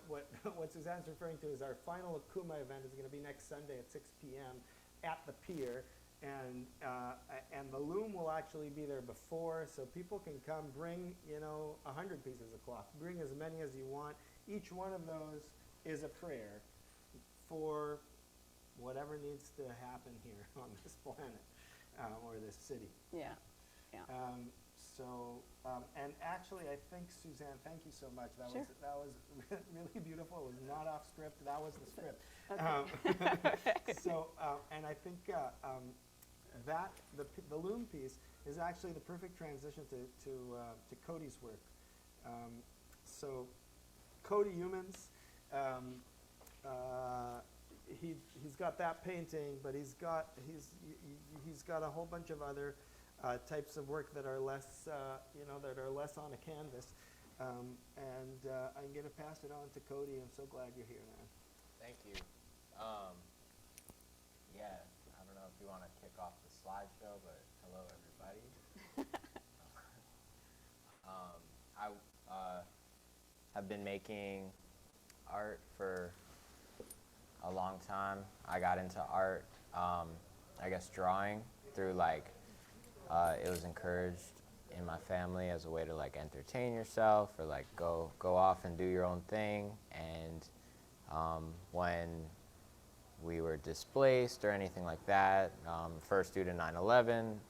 Suzanne's referring to is our final Kumah event is going to be next Sunday at 6 p.m. at the pier, and the loom will actually be there before, so people can come, bring 100 pieces of cloth, bring as many as you want. Each one of those is a prayer for whatever needs to happen here on this planet or this city. yeah. And actually, I think, Suzanne, thank you so much. That Sure. was really beautiful. It was not off script. That was the script. And I think that the loom piece is actually the perfect transition to Cody's work. So Cody Umans, he's got that painting, but he's got a whole bunch of other types of work that are less on a canvas. And I'm going to pass it on to Cody. I'm so glad you're here, man. Thank you. Yeah, I don't know if you want to kick off the slideshow, but hello, everybody. I have been making art for a long time. I got into art, I guess drawing through it was encouraged in my family as a way to entertain yourself or go off and do your own thing. And when we were displaced or anything like that, first due to 9/11,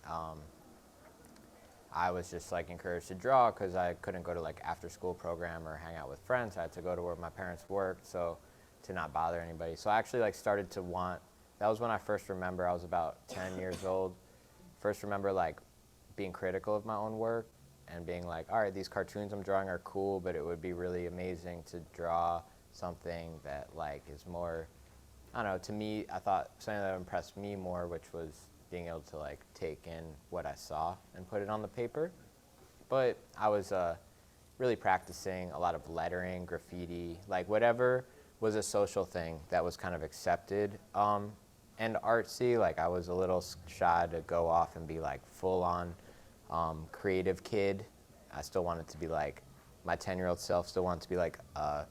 I was just encouraged to draw because I couldn't go to after school program or hang out with friends. I had to go to where my parents worked, so to not bother anybody. So I actually started to want, that was when I first remember, I was about 10 years old. First remember being critical of my own work and being all right, these cartoons I'm drawing are cool, but it would be really amazing to draw something that is more, I don't know, to me, I thought something that impressed me more, which was being able to take in what I saw and put it on the paper. But I was really practicing a lot of lettering, graffiti, whatever was a social thing that was kind of accepted and artsy. I was a little shy to go off and be full on creative kid. I still wanted to be my 10-year-old self still wanted to be a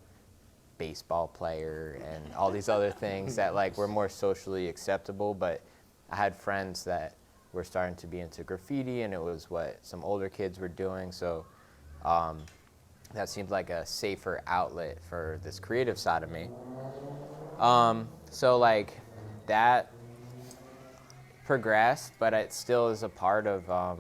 baseball player and all these other things that were more socially acceptable. But I had friends that were starting to be into graffiti, and it was what some older kids were doing. So that seemed like a safer outlet for this creative side of me. So that progressed, but it still is a part of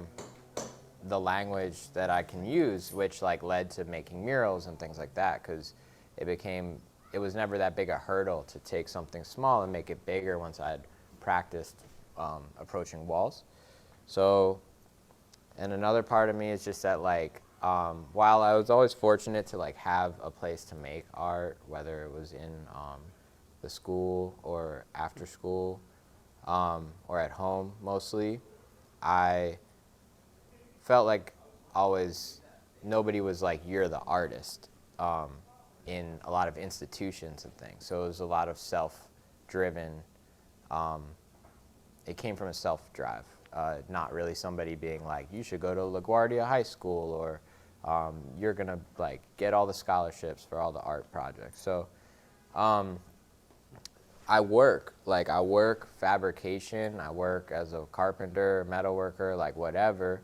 the language that I can use, which led to making murals and things like that, because it was never that big a hurdle to take something small and make it bigger once I had practiced approaching walls. So, and another part of me is just that while I was always fortunate to have a place to make art, whether it was in the school or after school or at home mostly, I felt always nobody was you're the artist in a lot of institutions and things. So it was a lot of self-driven. It came from a self-drive, not really somebody being like, you should go to LaGuardia High School, or you're gonna like get all the scholarships for all the art projects. So I work fabrication, I work as a carpenter, metal worker, like whatever.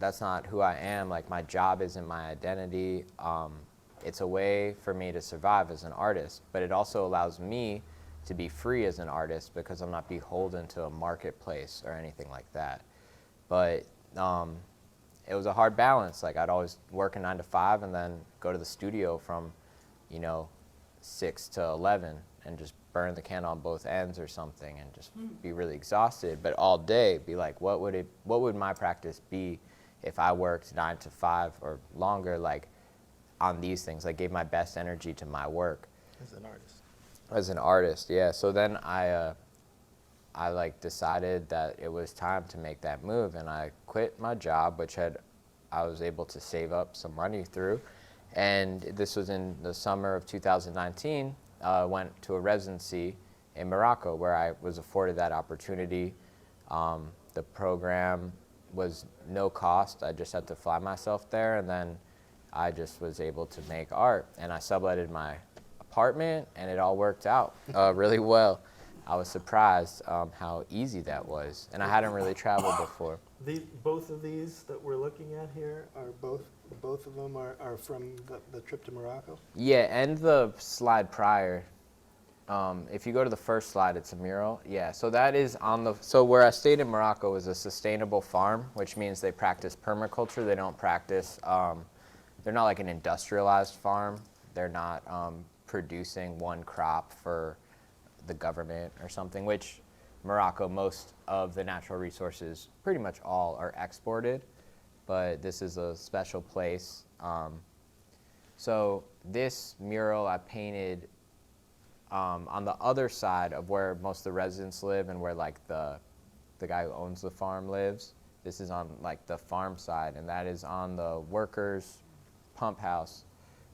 That's not who I am. Like, my job isn't my identity. It's a way for me to survive as an artist, but it also allows me to be free as an artist because I'm not beholden to a marketplace or anything like that. But it was a hard balance. Like, I'd always work a 9 to 5 and then go to the studio from, 6 to 11 and just burn the candle on both ends or something and just be really exhausted. But all day be like, what would my practice be if I worked 9 to 5 or longer, like on these things, like gave my best energy to my work. As an artist, yeah. So then I like decided that it was time to make that move, and I quit my job, which I was able to save up some money through. And this was in the summer of 2019. Went to a residency in Morocco where I was afforded that opportunity. The program was no cost. I just had to fly myself there, and then I just was able to make art. And I subletted my apartment, and it all worked out really well. I was surprised how easy that was, and I hadn't really traveled before. Both of these that we're looking at here are both of them are from the trip to Morocco? Yeah, and the slide prior. If you go to the first slide, it's a mural. Yeah, so that is so where I stayed in Morocco was a sustainable farm, which means they practice permaculture. They don't practice, they're not like an industrialized farm. They're not producing one crop for the government or something, which Morocco, most of the natural resources, pretty much all are exported, but this is a special place. So this mural I painted on the other side of where most of the residents live and where like the guy who owns the farm lives. This is on like the farm side, and that is on the workers' pump house,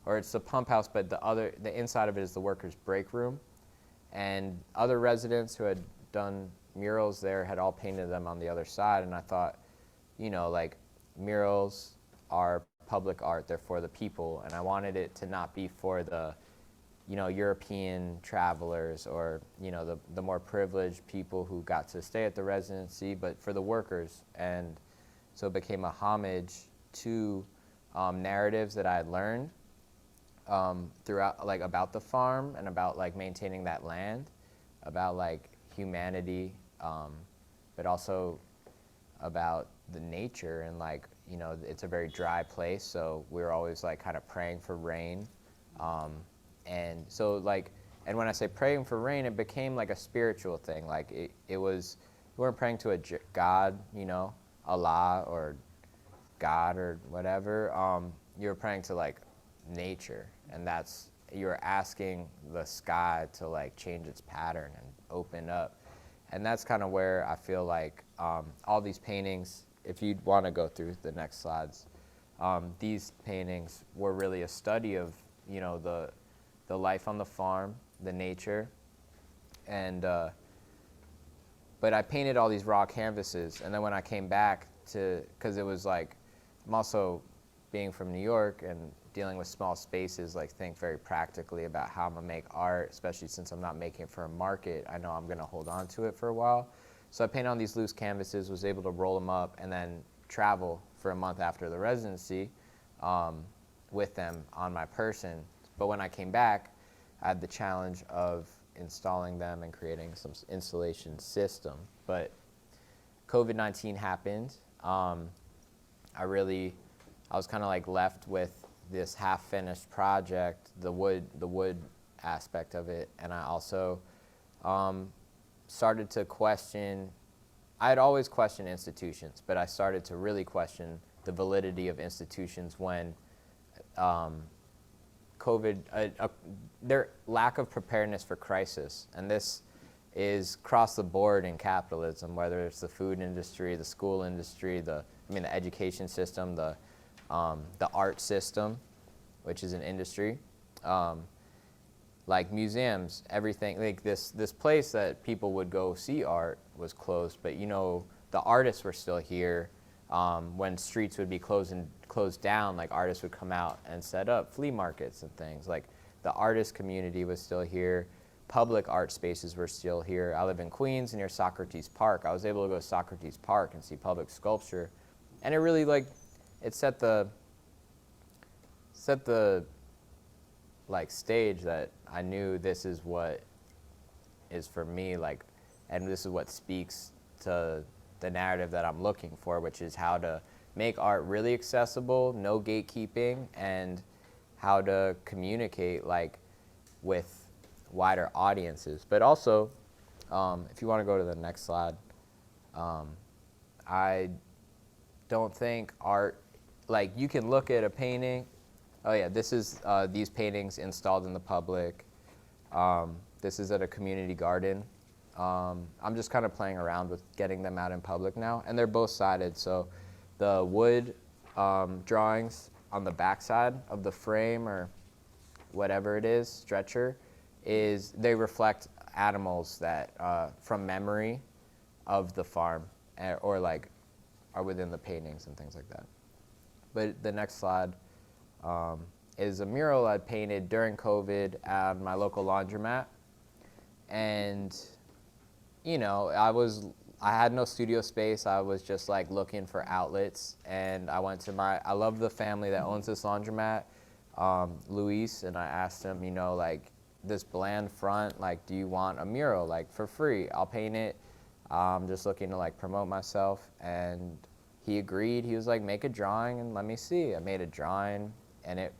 or it's the pump house, but the inside of it is the workers' break room. And other residents who had done murals there had all painted them on the other side, and I thought, like murals are public art, they're for the people, and I wanted it to not be for the European travelers or the more privileged people who got to stay at the residency, but for the workers. And so it became a homage to narratives that I had learned throughout, like about the farm and about like maintaining that land, about like humanity, but also about the nature. And like, it's a very dry place, so we were always like kind of praying for rain. And so like, and when I say praying for rain, it became like a spiritual thing. Like it was, we weren't praying to a God, Allah or God or whatever. You were praying to like nature, and you were asking the sky to like change its pattern and open up. And that's kind of where I feel like all these paintings, if you'd want to go through the next slides, these paintings were really a study of, the life on the farm, the nature, and but I painted all these raw canvases, and then when I came back because it was like, I'm also being from New York and dealing with small spaces, like think very practically about how I'm gonna make art, especially since I'm not making it for a market. I know I'm gonna hold on to it for a while. So I painted on these loose canvases, was able to roll them up and then travel for a month after the residency with them on my person. But when I came back, I had the challenge of installing them and creating some installation system. But COVID-19 happened. I was kind of like left with this half-finished project, the wood aspect of it, and I also started to question. I had always questioned institutions, but I started to really question the validity of institutions when COVID, their lack of preparedness for crisis, and this is across the board in capitalism, whether it's the food industry, the school industry, the education system, the art system, which is an industry. like museums, everything, like this place that people would go see art was closed, but you know, the artists were still here. When streets would be closed down, like artists would come out and set up flea markets and things. Like the artist community was still here. Public art spaces were still here. I live in Queens near Socrates Park. I was able to go to Socrates Park and see public sculpture. And it really like, it set the like stage that I knew this is what is for me, like, and this is what speaks to the narrative that I'm looking for, which is how to make art really accessible, no gatekeeping, and how to communicate like with wider audiences. But also, if you want to go to the next slide, I don't think art, like you can look at a painting. Oh yeah, this is these paintings installed in the public. This is at a community garden. I'm just kind of playing around with getting them out in public now, and they're both sided. So the wood drawings on the back side of the frame or whatever it is, stretcher, they reflect animals that from memory of the farm, or like are within the paintings and things like that. But the next slide is a mural I painted during COVID at my local laundromat. And you know, I had no studio space. I was just like looking for outlets, and I went to I love the family that owns this laundromat, Luis, and I asked him, you know, like this bland front, like, do you want a mural, like for free? I'll paint it. I'm just looking to like promote myself, and he agreed. He was like, make a drawing and let me see. I made a drawing, and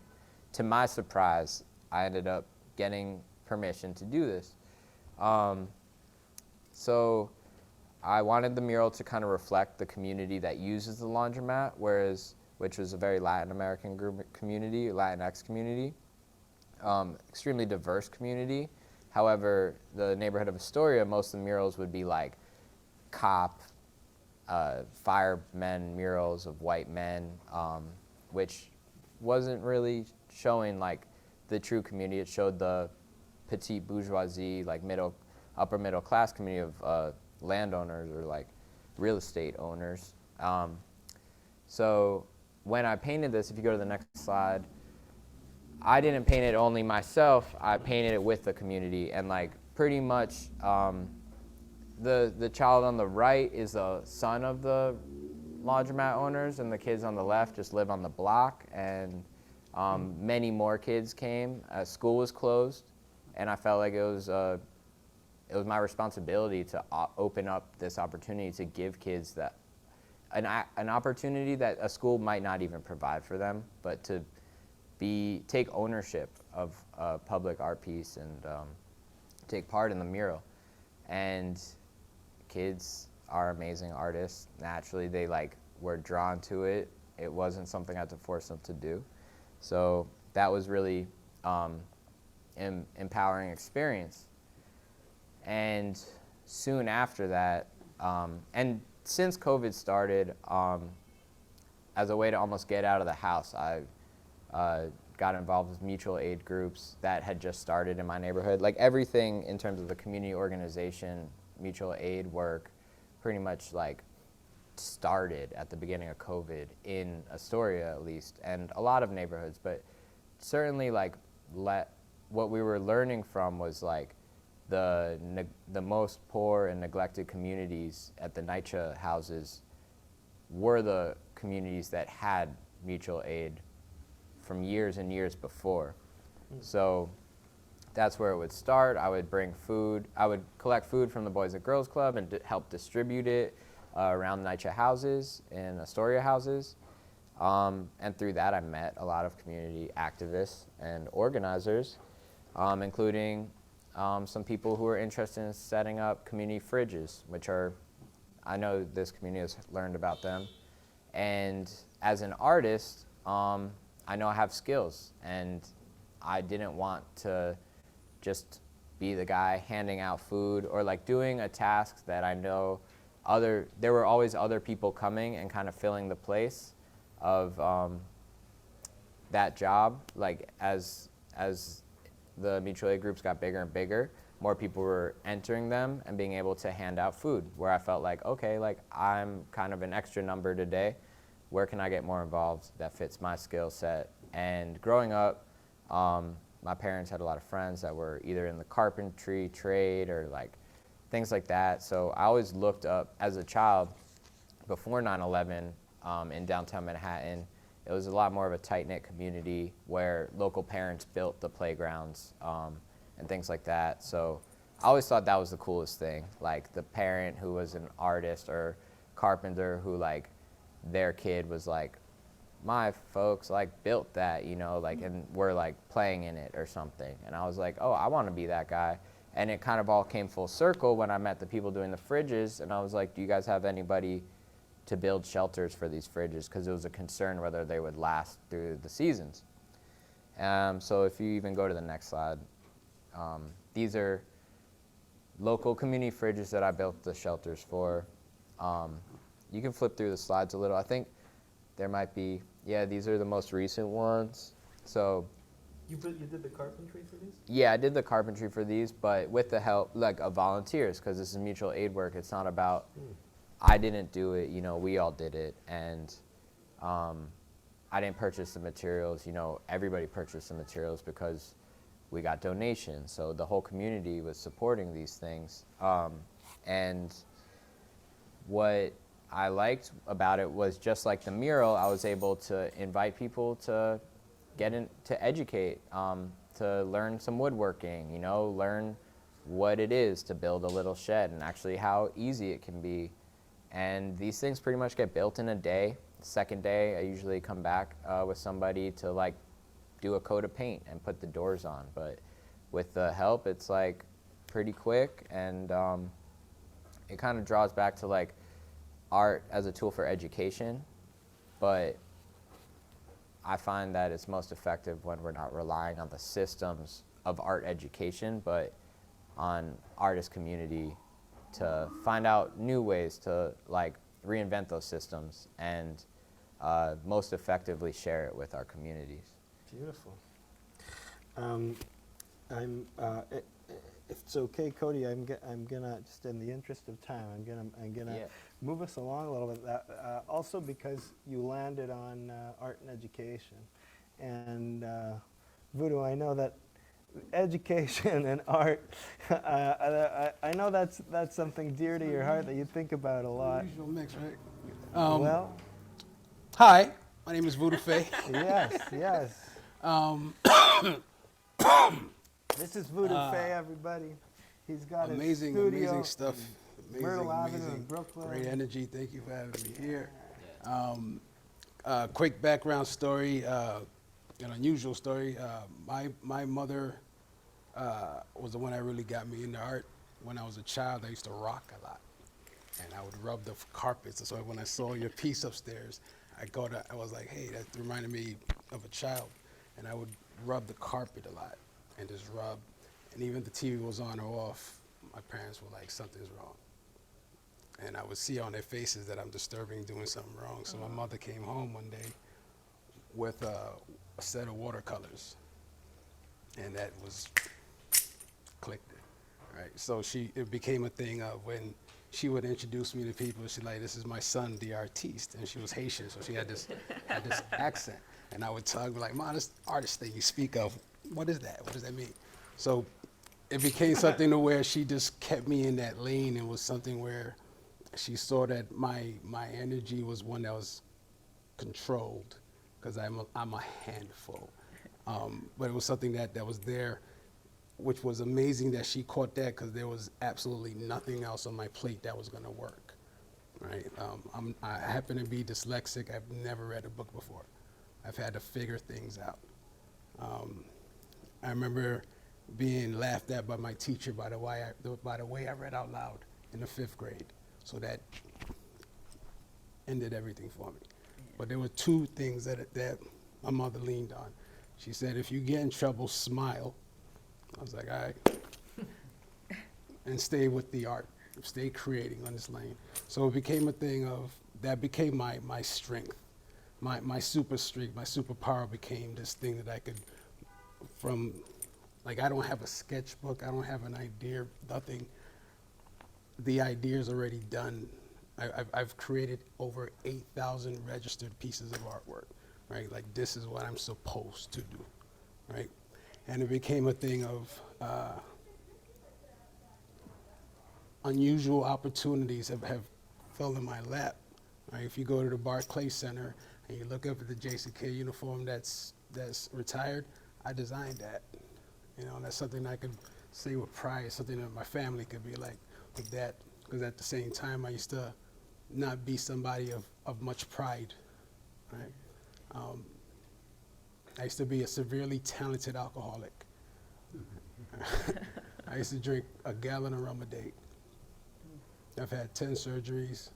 to my surprise, I ended up getting permission to do this. So I wanted the mural to kind of reflect the community that uses the laundromat, which was a very Latin American community, Latinx community, extremely diverse community. However, the neighborhood of Astoria, most of the murals would be like cop, firemen murals of white men, which wasn't really showing like the true community. It showed the petite bourgeoisie, like upper middle class community of landowners or like real estate owners. So when I painted this, if you go to the next slide, I didn't paint it only myself. I painted it with the community, and like pretty much the child on the right is the son of the laundromat owners, and the kids on the left just live on the block. And many more kids came. School was closed, and I felt like it was my responsibility to open up this opportunity to give kids an opportunity that a school might not even provide for them, but to take ownership of a public art piece and take part in the mural. And kids are amazing artists. Naturally, they were drawn to it. It wasn't something I had to force them to do. So that was really empowering experience. And soon after that, and since COVID started, as a way to almost get out of the house, I got involved with mutual aid groups that had just started in my neighborhood. Like everything in terms of the community organization, mutual aid work, pretty much started at the beginning of COVID in Astoria at least, and a lot of neighborhoods, but certainly what we were learning from was the most poor and neglected communities at the NYCHA houses were the communities that had mutual aid from years and years before. So that's where it would start. I would bring food. I would collect food from the Boys and Girls Club and help distribute it around the NYCHA houses and Astoria houses. And through that, I met a lot of community activists and organizers, including some people who are interested in setting up community fridges, which I know this community has learned about them. And as an artist, I know I have skills, and I didn't want to just be the guy handing out food or doing a task that I know there were always other people coming and kind of filling the place of that job, as the mutual aid groups got bigger and bigger, more people were entering them and being able to hand out food, where I felt like, okay, like I'm kind of an extra number today. Where can I get more involved that fits my skill set? And growing up, my parents had a lot of friends that were either in the carpentry trade or like things like that. So I always looked up as a child before 9/11 in downtown Manhattan. It was a lot more of a tight-knit community where local parents built the playgrounds and things like that. So I always thought that was the coolest thing, like the parent who was an artist or carpenter who like their kid was like, my folks like built that, you know, like, and we're like playing in it or something. And I was like, oh, I want to be that guy. And it kind of all came full circle when I met the people doing the fridges, and I was like, do you guys have anybody to build shelters for these fridges? Because it was a concern whether they would last through the seasons. So if you even go to the next slide, these are local community fridges that I built the shelters for. You can flip through the slides a little. I think there might be, yeah, these are the most recent ones. So You did the carpentry for these? yeah, I did the carpentry for these, but with the help like of volunteers, because this is mutual aid work. It's not about I didn't do it, you know, we all did it. And I didn't purchase the materials, you know, everybody purchased the materials because we got donations. So the whole community was supporting these things. And what I liked about it was, just like the mural, I was able to invite people to get in, to educate, to learn some woodworking, you know, learn what it is to build a little shed and actually how easy it can be. And these things pretty much get built in a day. The second day, I usually come back with somebody to like do a coat of paint and put the doors on. But with the help, it's like pretty quick, and it kind of draws back to like art as a tool for education. But I find that it's most effective when we're not relying on the systems of art education, but on artist community to find out new ways to like reinvent those systems and most effectively share it with our communities. Beautiful. If it's okay, Cody, I'm gonna, just in the interest of time, I'm gonna Yeah. move us along a little bit. Also because you landed on art and education, and Voodo, I know that education and art, I know that's something dear to your heart that you think about a lot. Usual mix, right? Well, Hi, my name is Voodo Fé. yes. This is Voodo Fé, everybody. He's got Amazing, his studio amazing stuff. Myrtle Avenue in Amazing, Brooklyn. great energy. Thank you for having me here. Quick background story, an unusual story. My mother was the one that really got me into art. When I was a child, I used to rock a lot, and I would rub the carpets. So when I saw your piece upstairs, I was like, hey, that reminded me of a child, and I would rub the carpet a lot and just rub. And even if the TV was on or off, my parents were like, something's wrong. And I would see on their faces that I'm disturbing, doing something wrong. So my mother came home one day with a set of watercolors, and that was clicked it, right? So it became a thing of when she would introduce me to people, she'd like, this is my son, the artiste. And she was Haitian, so she had this accent. And I would tell her, like, Mom, this artist thing you speak of, what is that? What does that mean? So it became something to where she just kept me in that lane, and was something where she saw that my energy was one that was controlled, because I'm a handful. But it was something that was there, which was amazing that she caught that, because there was absolutely nothing else on my plate that was going to work, right? I happen to be dyslexic. I've never read a book before. I've had to figure things out. I remember being laughed at by my teacher by the way I read out loud in the 5th grade. So that ended everything for me. But there were 2 things that my mother leaned on. She said, if you get in trouble, smile. I was like, all right. And stay with the art, stay creating on this lane. So it became a thing of, that became my strength. My super streak, my superpower became this thing that I could, from Like I don't have a sketchbook, I don't have an idea, nothing. The idea is already done. I've created over 8,000 registered pieces of artwork, right? Like this is what I'm supposed to do, right? And it became a thing of unusual opportunities have fell in my lap. Right? If you go to the Barclays Center and you look up at the JCK uniform that's retired, I designed that. You know, and that's something I could say with pride, something that my family could be like with that. Because at the same time, I used to not be somebody of much pride, right? I used to be a severely talented alcoholic. I used to drink a gallon of rum a day. I've had 10 surgeries.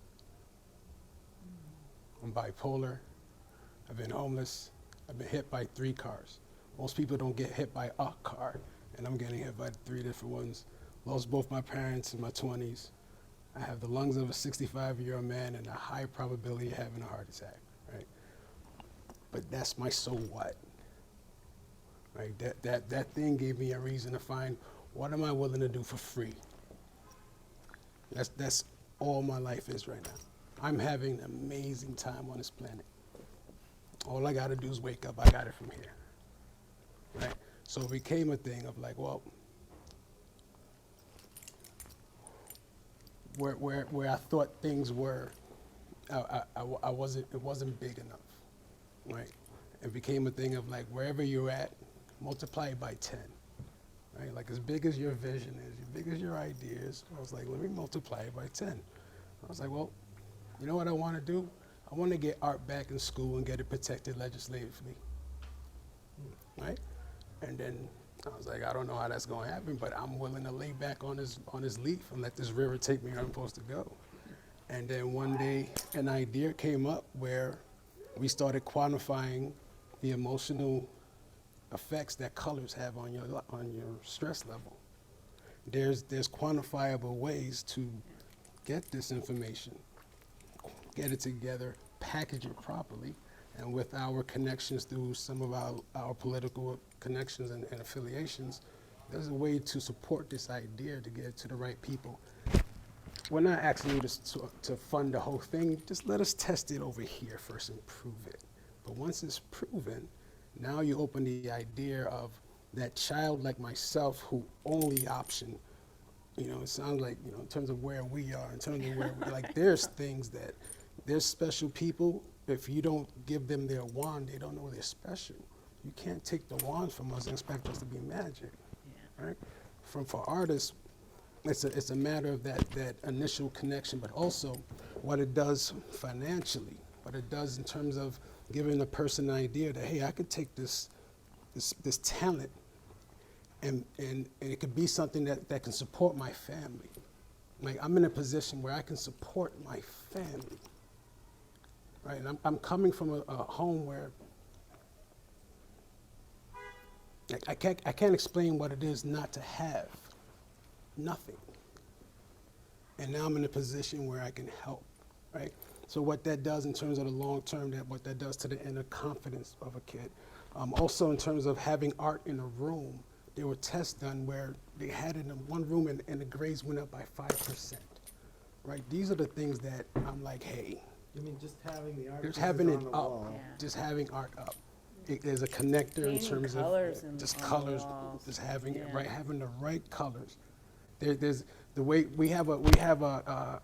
I'm bipolar. I've been homeless. I've been hit by 3 cars. Most people don't get hit by a car, and I'm getting hit by 3 different ones. Lost both my parents in my 20s. I have the lungs of a 65-year-old man and a high probability of having a heart attack, right? But that's my so what, right? That thing gave me a reason to find what am I willing to do for free. That's all my life is right now. I'm having an amazing time on this planet. All I gotta do is wake up, I got it from here, right? So it became a thing of like, well, where I thought things were, it wasn't big enough, right? It became a thing of like, wherever you're at, multiply it by 10, right? Like as big as your vision is, as big as your ideas, I was like, let me multiply it by 10. I was like, well, you know what I want to do? I want to get art back in school and get it protected legislatively, right? And then I was like, I don't know how that's going to happen, but I'm willing to lay back on this leaf and let this river take me where I'm supposed to go. And then one day, an idea came up where we started quantifying the emotional effects that colors have on your stress level. There's quantifiable ways to get this information, get it together, package it properly, and with our connections through some of our political connections and affiliations, there's a way to support this idea to get it to the right people. We're not asking you to fund the whole thing, just let us test it over here first and prove it. But once it's proven, now you open the idea of that child like myself who only option, you know, it sounds like, you know, in terms of where we are, in terms of where we, like there's things that, there's special people, if you don't give them their wand, they don't know they're special. You can't take the wand from us and expect us to be magic, right? For artists, it's a matter of that initial connection, but also what it does financially, what it does in terms of giving a person an idea that, hey, I could take this talent and it could be something that can support my family. Like I'm in a position where I can support my family, right? And I'm coming from a home where I can't explain what it is not to have nothing. And now I'm in a position where I can help, right? So what that does in terms of the long term, what that does to the inner confidence of a kid. Also in terms of having art in a room, there were tests done where they had it in one room and the grades went up by 5%, right? These are the things that I'm like, hey. You mean just having the art Just having it on the up, wall. just having art up. There's a connector in terms colors of and just on the colors, walls. just having it Yeah. right, having the right colors. There's the way we have a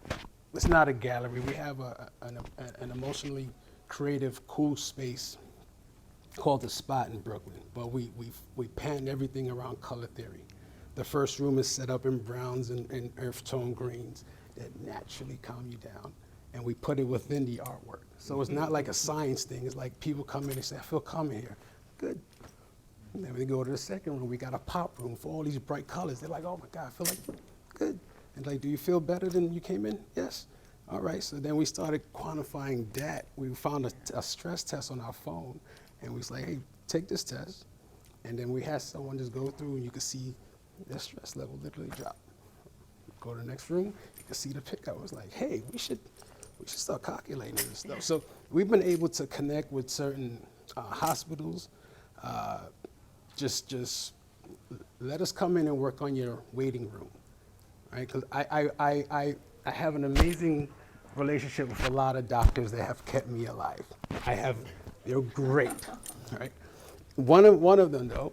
it's not a gallery. We have an emotionally creative, cool space called The Spot in Brooklyn. But we pattern everything around color theory. The first room is set up in browns and earth tone greens that naturally calm you down. And we put it within the artwork. So it's not like a science thing. It's like people come in and say, I feel calm in here. Good. And then we go to the second room. We got a pop room for all these bright colors. They're like, oh my God, I feel like good. And like, do you feel better than you came in? Yes. All right. So then we started quantifying that. We found a stress test on our phone. And we was like, hey, take this test. And then we had someone just go through and you could see their stress level literally drop. Go to the next room, you can see the pickup. It was like, hey, we should start calculating this stuff. So we've been able to connect with certain hospitals, just let us come in and work on your waiting room, right? Because I have an amazing relationship with a lot of doctors that have kept me alive. They're great, right? One of them, though,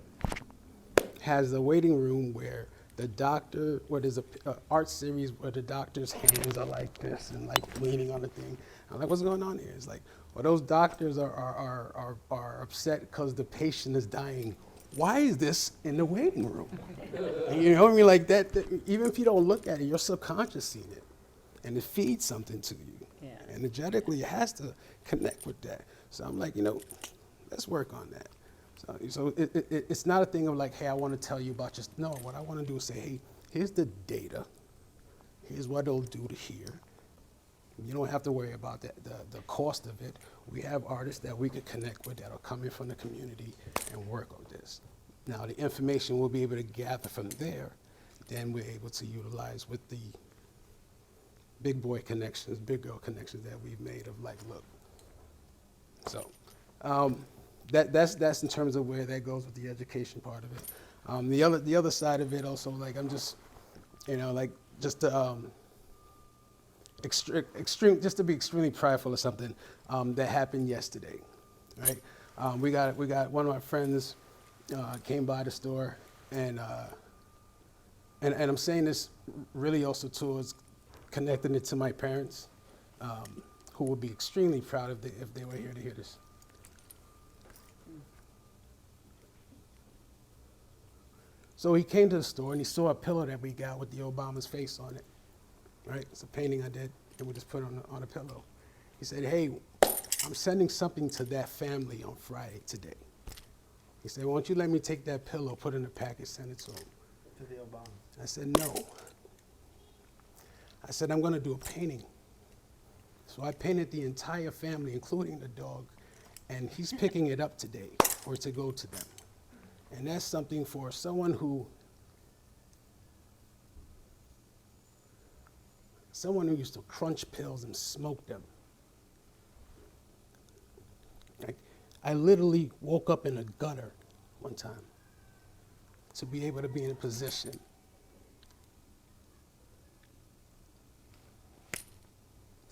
has a waiting room where the doctor, where there's a art series where the doctor's hands are like this and like leaning on the thing. I'm like, what's going on here? It's like, well, those doctors are upset because the patient is dying. Why is this in the waiting room? And you know what I mean? Like that, even if you don't look at it, you're subconscious seeing it. And it feeds something to you. Yeah. Energetically, it has to connect with that. So I'm like, let's work on that. So it's not a thing of like, hey, I want to tell you about just, no, what I want to do is say, hey, here's the data. Here's what it'll do to here. You don't have to worry about the cost of it. We have artists that we can connect with that are coming from the community and work on this. Now, the information we'll be able to gather from there, then we're able to utilize with the big boy connections, big girl connections that we've made of like, look. So that's in terms of where that goes with the education part of it. The other side of it also, like I'm just, like just to just to be extremely prideful of something that happened yesterday, right? We got one of my friends came by the store, and I'm saying this really also towards connecting it to my parents, who would be extremely proud if they were here to hear this. So he came to the store and he saw a pillow that we got with the Obama's face on it, right? It's a painting I did, and we just put it on a pillow. He said, hey, I'm sending something to that family on Friday today. He said, why don't you let me take that pillow, put it in a package, send it to them. To the Obama. I said, no. I said, I'm going to do a painting. So I painted the entire family, including the dog, and he's picking it up today for it to go to them. And that's something for someone who used to crunch pills and smoke them. Like, I literally woke up in a gutter one time to be able to be in a position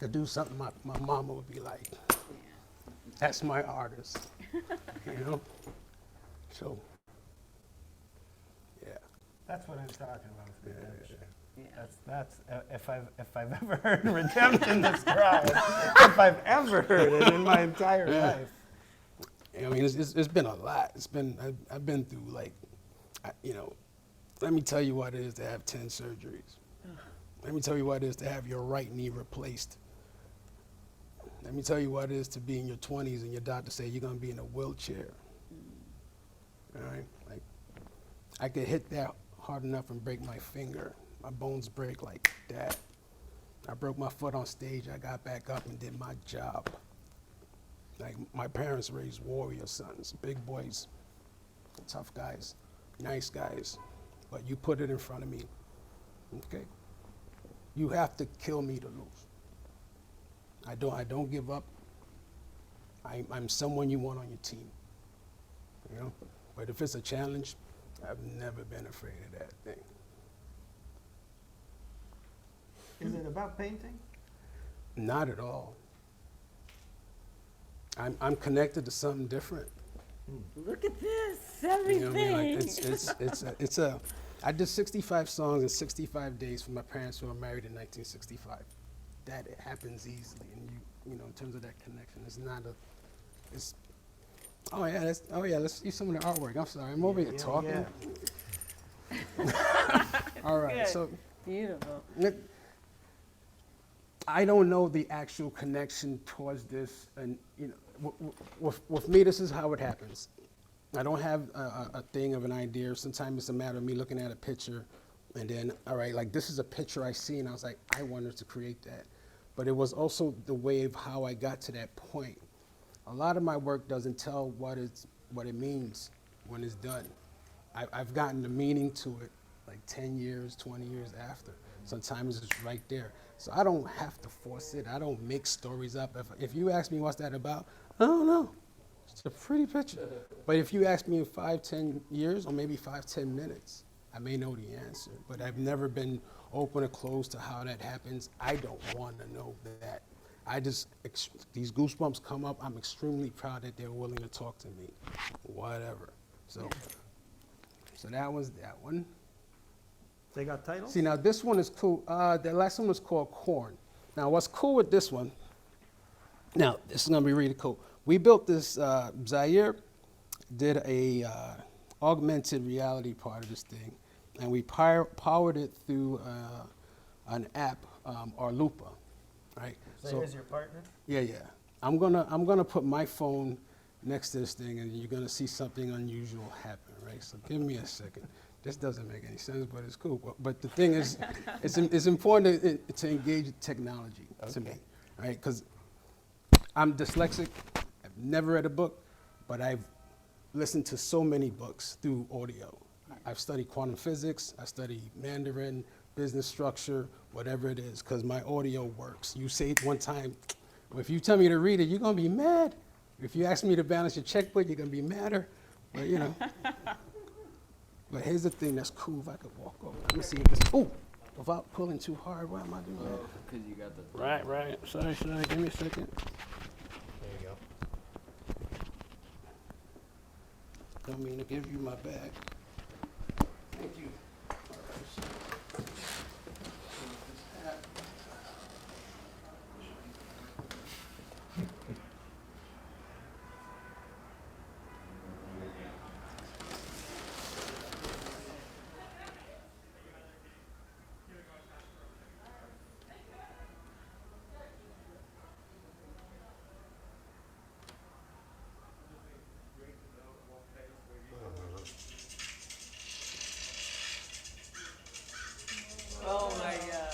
to do something my mama would be like, that's my artist, So, yeah. That's what I'm talking about with redemption. Yeah. That's if I've ever heard redemption described, if I've ever heard it in my entire life. I mean, it's been a lot. I've been through let me tell you what it is to have 10 surgeries. Let me tell you what it is to have your right knee replaced. Let me tell you what it is to be in your 20s and your doctor say you're going to be in a wheelchair. All right? Like, I could hit that hard enough and break my finger. My bones break like that. I broke my foot on stage. I got back up and did my job. Like, my parents raised warrior sons, big boys, tough guys, nice guys. But you put it in front of me, okay? You have to kill me to lose. I don't give up. I'm someone you want on your team, But if it's a challenge, I've never been afraid of that thing. Is it about painting? Not at all. I'm connected to something different. Look at this, everything. I did 65 songs in 65 days for my parents who were married in 1965. That it happens easily, and in terms of that connection, it's not let's see some of the artwork. I'm sorry, I'm over here talking. Yeah. All right, Good. so Beautiful. I don't know the actual connection towards this, and with me, this is how it happens. I don't have a thing of an idea. Sometimes it's a matter of me looking at a picture, and then, all right, like this is a picture I see, and I was like, I wanted to create that. But it was also the way of how I got to that point. A lot of my work doesn't tell what it means when it's done. I've gotten the meaning to it like 10 years, 20 years after. Sometimes it's right there. So I don't have to force it. I don't make stories up. If you ask me what's that about, I don't know. It's a pretty picture. But if you ask me in 5, 10 years, or maybe 5, 10 minutes, I may know the answer. But I've never been open or closed to how that happens. I don't want to know that. I just, these goosebumps come up. I'm extremely proud that they're willing to talk to me. Whatever. So that was that one. They got titles? See, now this one is cool. The last one was called Corn. Now, what's cool with this one, now, this is going to be really cool. We built this, Zaire did a augmented reality part of this thing, and we powered it through an app, our Lupa, right? So here's your partner? Yeah. I'm gonna put my phone next to this thing, and you're gonna see something unusual happen, right? So give me a second. This doesn't make any sense, but it's cool. But the thing is, it's important to engage technology to me, right? Because I'm dyslexic. I've never read a book, but I've listened to so many books through audio. I've studied quantum physics. I studied Mandarin, business structure, whatever it is, because my audio works. You say it one time, if you tell me to read it, you're going to be mad. If you ask me to balance your checkbook, you're going to be madder. But, you know. But here's the thing that's cool. If I could walk over. Let me see if this, without pulling too hard, why am I doing that? Because you got the. Right. Sorry. Give me a second. There you go. Don't mean to give you my bag. Thank you. Oh my God.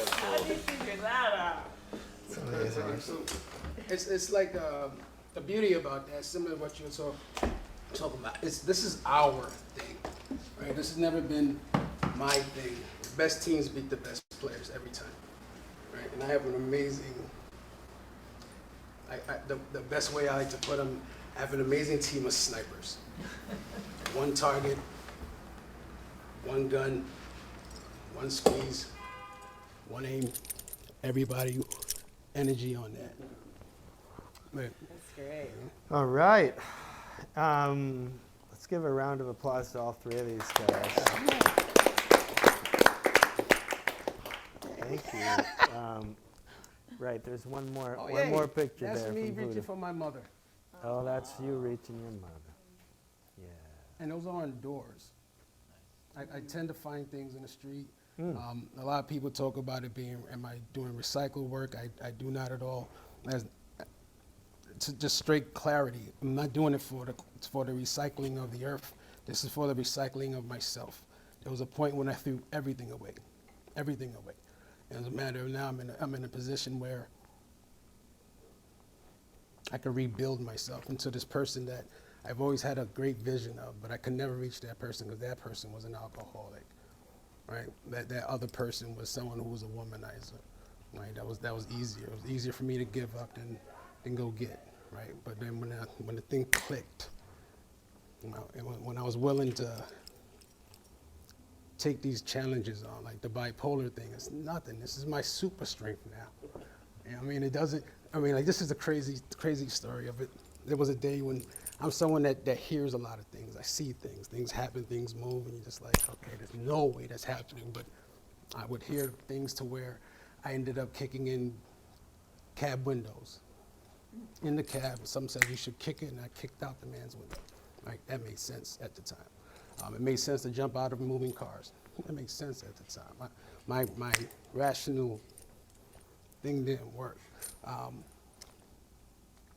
How did you figure that out? So it's like the beauty about that, similar to what you were talking about. This is our thing, right? This has never been my thing. The best teams beat the best players every time, right? And I have an amazing. The best way I like to put them, I have an amazing team of snipers. One target, one gun, one squeeze, one aim. Everybody. Energy on that. Right. That's great. All right. Let's give a round of applause to all three of these guys. Thank you. Right, there's one more picture That's there. me from reaching Voodo. for my mother. Oh, that's you reaching your mother. Yeah. And those aren't doors. I tend to find things in the street. A lot of people talk about it being, am I doing recycle work? I do not at all. To just straight clarity, I'm not doing it for the recycling of the earth. This is for the recycling of myself. There was a point when I threw everything away. And as a matter of now, I'm in a position where I can rebuild myself into this person that I've always had a great vision of, but I could never reach that person because that person was an alcoholic. Right, that other person was someone who was a womanizer, right? That was easier. It was easier for me to give up than go get, right? But then when the thing clicked, when I was willing to take these challenges on, like the bipolar thing, it's nothing. This is my super strength now. And I mean, this is a crazy story of it. There was a day when I'm someone that hears a lot of things. I see things happen, things move, and you're just like, okay, there's no way that's happening. But I would hear things to where I ended up kicking in cab windows. In the cab, some said you should kick it, and I kicked out the man's window. Right? That made sense at the time. It made sense to jump out of moving cars. That made sense at the time. My rational thing didn't work.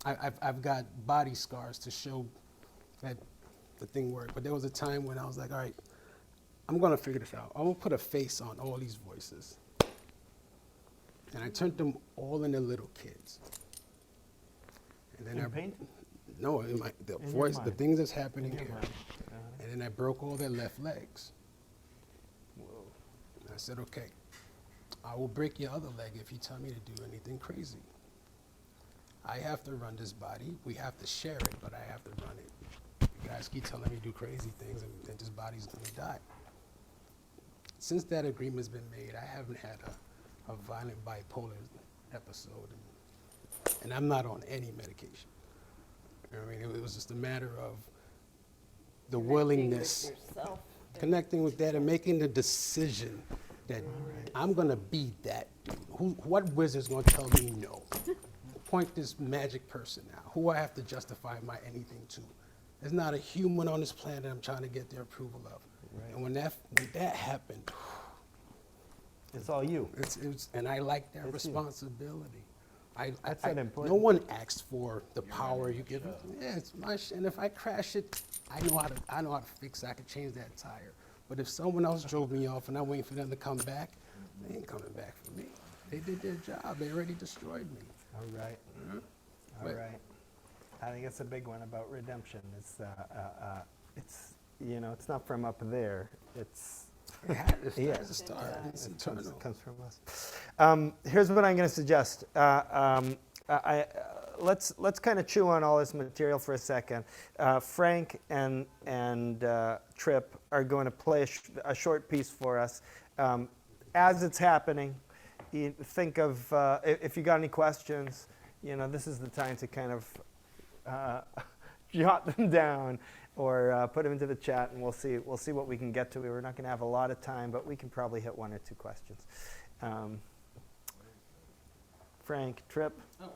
I've got body scars to show that the thing worked. But there was a time when I was like, all right, I'm going to figure this out. I'm going to put a face on all these voices. And I turned them all into little kids. And then In paint? No, in the In your voice, the mind. things that's happening In your here. mind. And then I broke all their left legs. And I said, okay, I will break your other leg if you tell me to do anything crazy. I have to run this body. We have to share it, but I have to run it. You guys keep telling me to do crazy things, and this body's going to die. Since that agreement's been made, I haven't had a violent bipolar episode. And I'm not on any medication. You know what I mean? It was just a matter of the willingness, connecting with that and making the decision that I'm going to be that dude. What wizard's going to tell me no? Point this magic person out. Who I have to justify my anything to? There's not a human on this planet I'm trying to get their approval of. Right. And when that happened, it's all you. And I like that responsibility. That's that important. No one asks for the power you give. Yeah, it's my and if I crash it, I know how to fix it. I can change that tire. But if someone else drove me off and I'm waiting for them to come back, they ain't coming back for me. They did their job. They already destroyed me. All right. All right. I think it's a big one about redemption. It's it's not from up there. It's a start. It's internal. It comes from us. Here's what I'm going to suggest. Let's kind of chew on all this material for a second. Frank and Tripp are going to play a short piece for us. As it's happening, you think of if you got any questions. This is the time to kind of jot them down or put them into the chat, and we'll see what we can get to. We're not going to have a lot of time, but we can probably hit one or two questions. Frank, Tripp. Oh.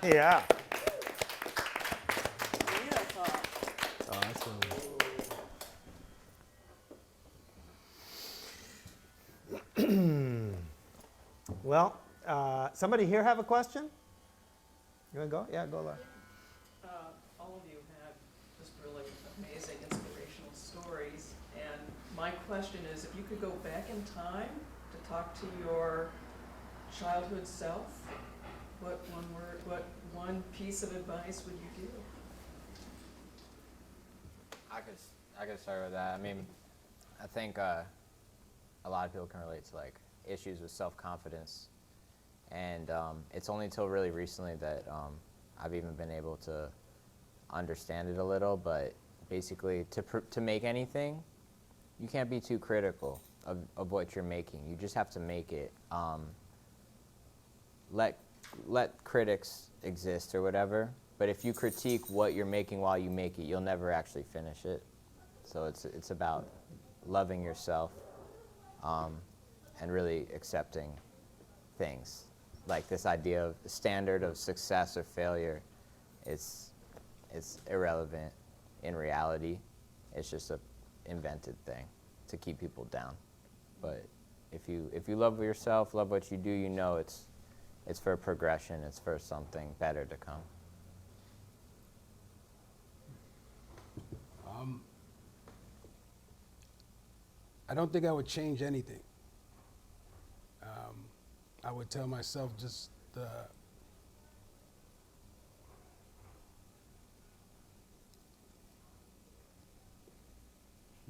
Yeah. Awesome. Well, somebody here have a question? You want to go? Yeah, go, Laura. All amazing, inspirational stories. And my question is, if you could go back in time to talk to your childhood self, what one piece of advice would you give? I could start with that. I mean, I think a lot of people can relate to like issues with self-confidence, and it's only until really recently that I've even been able to understand it a little. But basically, to make anything, you can't be too critical of what you're making. You just have to make it. Let critics exist or whatever. But if you critique what you're making while you make it, you'll never actually finish it. So it's about loving yourself and really accepting things. Like this idea of the standard of success or failure, it's irrelevant in reality. It's just a invented thing to keep people down. But if you love yourself, love what you do, you know it's for progression. It's for something better to come. I don't think I would change anything. I would tell myself just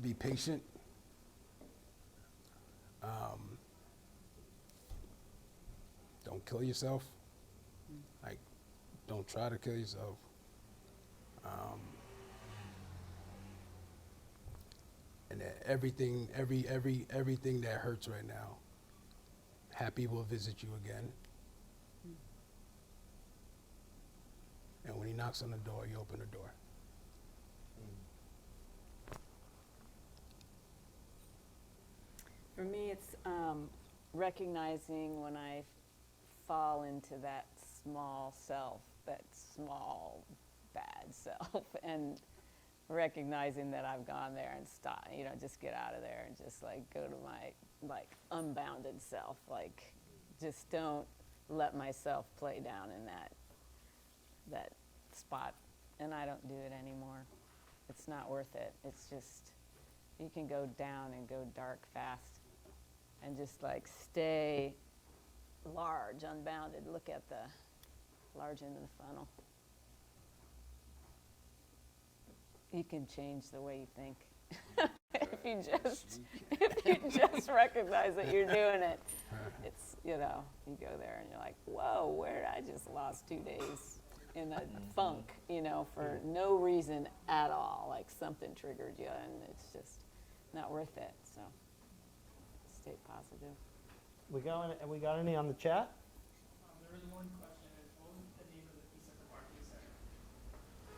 be patient. Don't kill yourself. Like, don't try to kill yourself. And that everything that hurts right now, happy will visit you again. And when he knocks on the door, you open the door. For me, it's recognizing when I fall into that small self, that small bad self, and recognizing that I've gone there and stop, just get out of there and just like go to my like unbounded self, like just don't let myself play down in that spot, and I don't do it anymore. It's not worth it. It's just, you can go down and go dark fast and just like stay large, unbounded. Look at the large end of the funnel. You can change the way you think. if you just recognize that you're doing it. It's, you go there and you're like, whoa, where did I just lost 2 days in a funk, for no reason at all. Like something triggered you and it's just not worth it. So stay positive. We got any on the chat? There was one question. What was the name of the piece at the Barclays Center?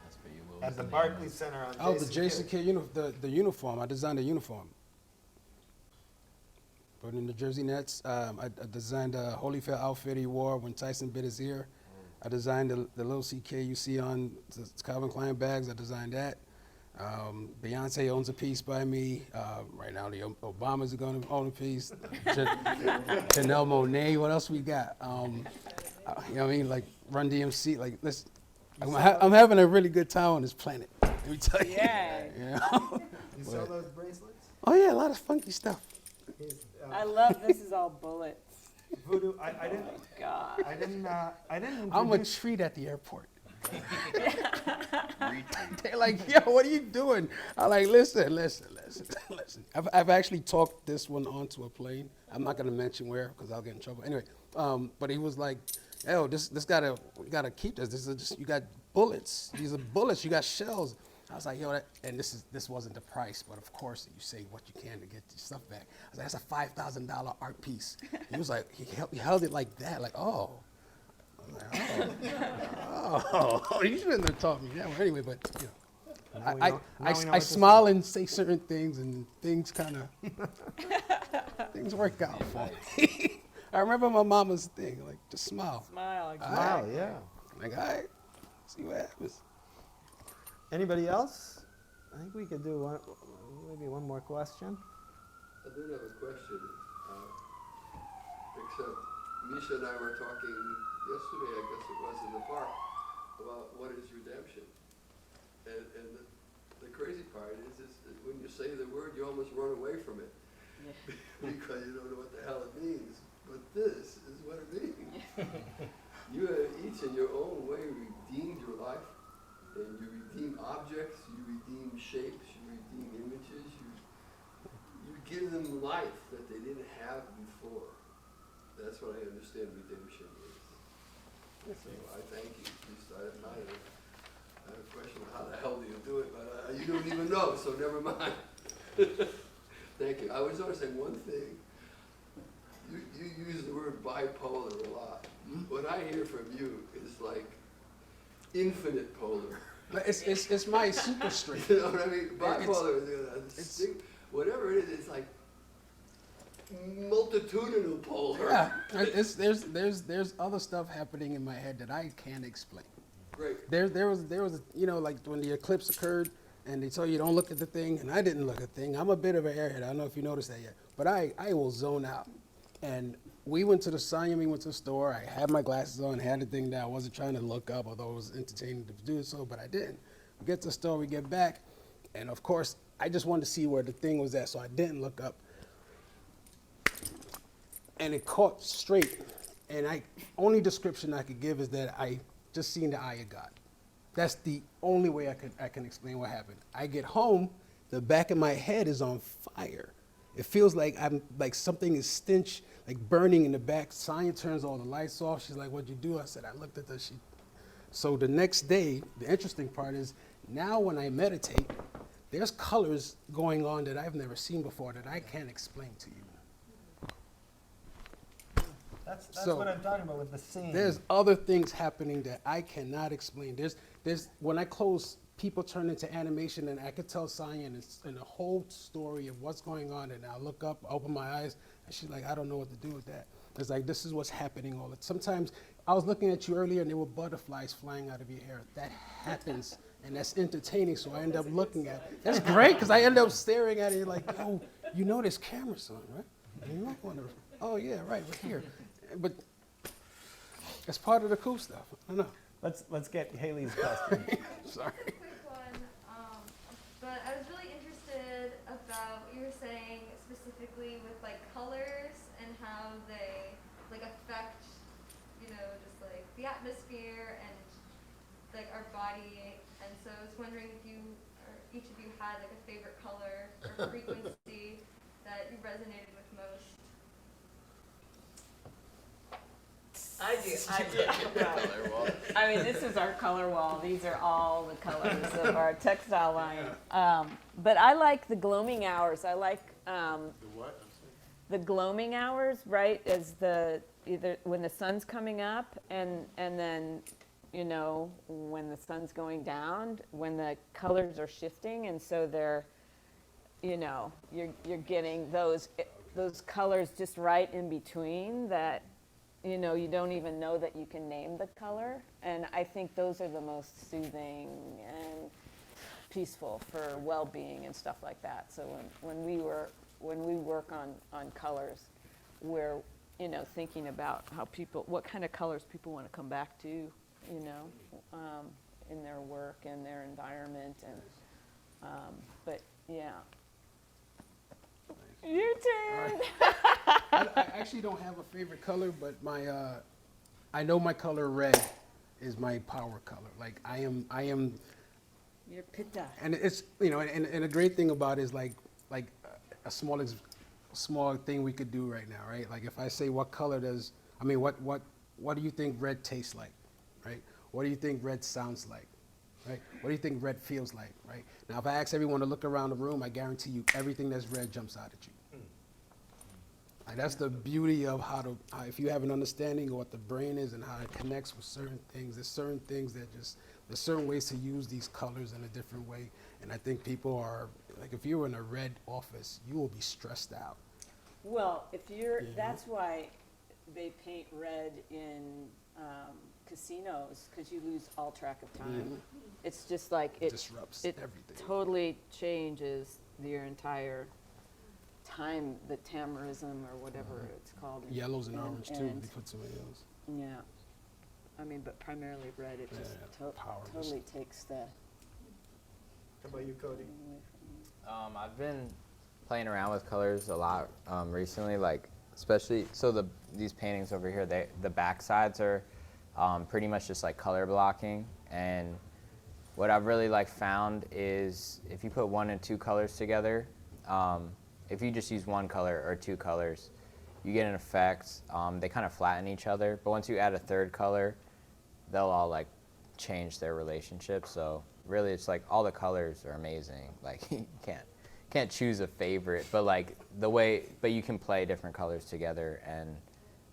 That's for you, Will. At the Barclays Center on Oh, the JCK the uniform. I designed a uniform. Put in the Jersey Nets. I designed a Holy Fair outfit he wore when Tyson bit his ear. I designed the little CK you see on the Calvin Klein bags. I designed that. Beyonce owns a piece by me. Right now, the Obamas are going to own a piece. Janelle Monáe. What else we got? You know what I mean? Like Run DMC. Like, listen, I'm having a really good time on this planet. Let me tell you. Yeah. You saw those bracelets? Oh yeah, a lot of funky stuff. I love this is all bullets. Voodo, I didn't. Oh God. I didn't. I'm a treat at the airport. They're like, yo, what are you doing? I'm like, listen. I've actually talked this one onto a plane. I'm not gonna mention where because I'll get in trouble. Anyway, but he was like, yo, we gotta keep this. This is just, you got bullets. These are bullets. You got shells. I was like, yo, and this wasn't the price, but of course you say what you can to get your stuff back. I was like, that's a $5,000 art piece. He was like, he held it like that, like, oh. Oh, you shouldn't have taught me that. Well, anyway, but I smile and say certain things, and things kind of things work out for me. I remember my mama's thing, like just smile. Smile. Wow, yeah. Like, all right, see what happens. Anybody else? I think we could do maybe one more question. I don't have a question, except Misha and I were talking yesterday, I guess it was, in the park, about what is redemption. And the crazy part is that when you say the word, you almost run away from it because you don't know what the hell it means. But this is what it means. You have each in your own way redeemed your life, and you redeem objects, you redeem shapes, you redeem images, you give them life that they didn't have before. That's what I understand redemption is. So I thank you. I have a question of how the hell do you do it, but you don't even know, so never mind. Thank you. I was going to say one thing. You use the word bipolar a lot. What I hear from you is like infinite polar. It's my super strength. You know what I mean? Bipolar is whatever it is, it's like multitudinal polar. Yeah, there's other stuff happening in my head that I can't explain. Great. There was like when the eclipse occurred and they tell you don't look at the thing, and I didn't look at the thing. I'm a bit of an airhead. I don't know if you noticed that yet, but I will zone out. And we went to the store. I had my glasses on, had the thing down. I wasn't trying to look up, although it was entertaining to do so, but I didn't. We get to the store, we get back, and of course, I just wanted to see where the thing was at, so I didn't look up. And it caught straight, and only description I could give is that I just seen the eye of God. That's the only way I can explain what happened. I get home, the back of my head is on fire. It feels like something is stench, like burning in the back. Sonya turns all the lights off. She's like, "What'd you do?" I said, "I looked at the sheet." So the next day, the interesting part is now when I meditate, there's colors going on that I've never seen before that I can't explain to you. That's So, what I'm talking about with the scene. There's other things happening that I cannot explain. There's when I close, people turn into animation, and I could tell Sonya and the whole story of what's going on, and I look up, open my eyes, and she's like, "I don't know what to do with that." It's like, this is what's happening all the time. Sometimes I was looking at you earlier, and there were butterflies flying out of your hair. That happens, and that's entertaining, so I end up looking at it. That's great, because I end up staring at it like, "Yo, you know there's cameras on, right? You might want to, oh yeah, right, we're here." But that's part of the cool stuff. I don't know. Let's get Haley's question. Sorry. Just a quick one, but I was really interested about what you were saying specifically with like colors and how they like affect, just like the atmosphere and like our body. And so I was wondering if you or each of you had like a favorite color or frequency that you resonated with most. I do. I mean, this is our color wall. These are all the colors of our textile line. But I like the gloaming hours. I like the gloaming hours, right? As either when the sun's coming up and then when the sun's going down, when the colors are shifting, and so they're you're getting those colors just right in between that. You don't even know that you can name the color. And I think those are the most soothing and peaceful for well-being and stuff like that. So when we work on colors, we're, thinking about what kind of colors people want to come back to, in their work and their environment. And, but yeah. Your turn. I actually don't have a favorite color, but I know my color red is my power color. Like I am. Your pitta. And it's and a great thing about it is like a small thing we could do right now, right? Like if I say what do you think red tastes like, right? What do you think red sounds like, right? What do you think red feels like, right? Now if I ask everyone to look around the room, I guarantee you everything that's red jumps out at you. Like that's the beauty of how if you have an understanding of what the brain is and how it connects with certain things, there's certain things there's certain ways to use these colors in a different way. And I think people are, like if you're in a red office, you will be stressed out. Well, that's why they paint red in casinos, because you lose all track of time. Mm-hmm. It's just like it disrupts everything. Totally changes your entire time, the tamarism or whatever it's called. Yellows and orange too. They put some yellows. Yeah, I mean, but primarily red. It just totally takes How about you, Cody? I've been playing around with colors a lot recently, like especially these paintings over here. The back sides are pretty much just like color blocking, and what I've really like found is if you put one and two colors together, if you just use one color or two colors, you get an effect. They kind of flatten each other, but once you add a third color, they'll all like change their relationship. So really, it's like all the colors are amazing. Like you can't choose a favorite, but like but you can play different colors together, and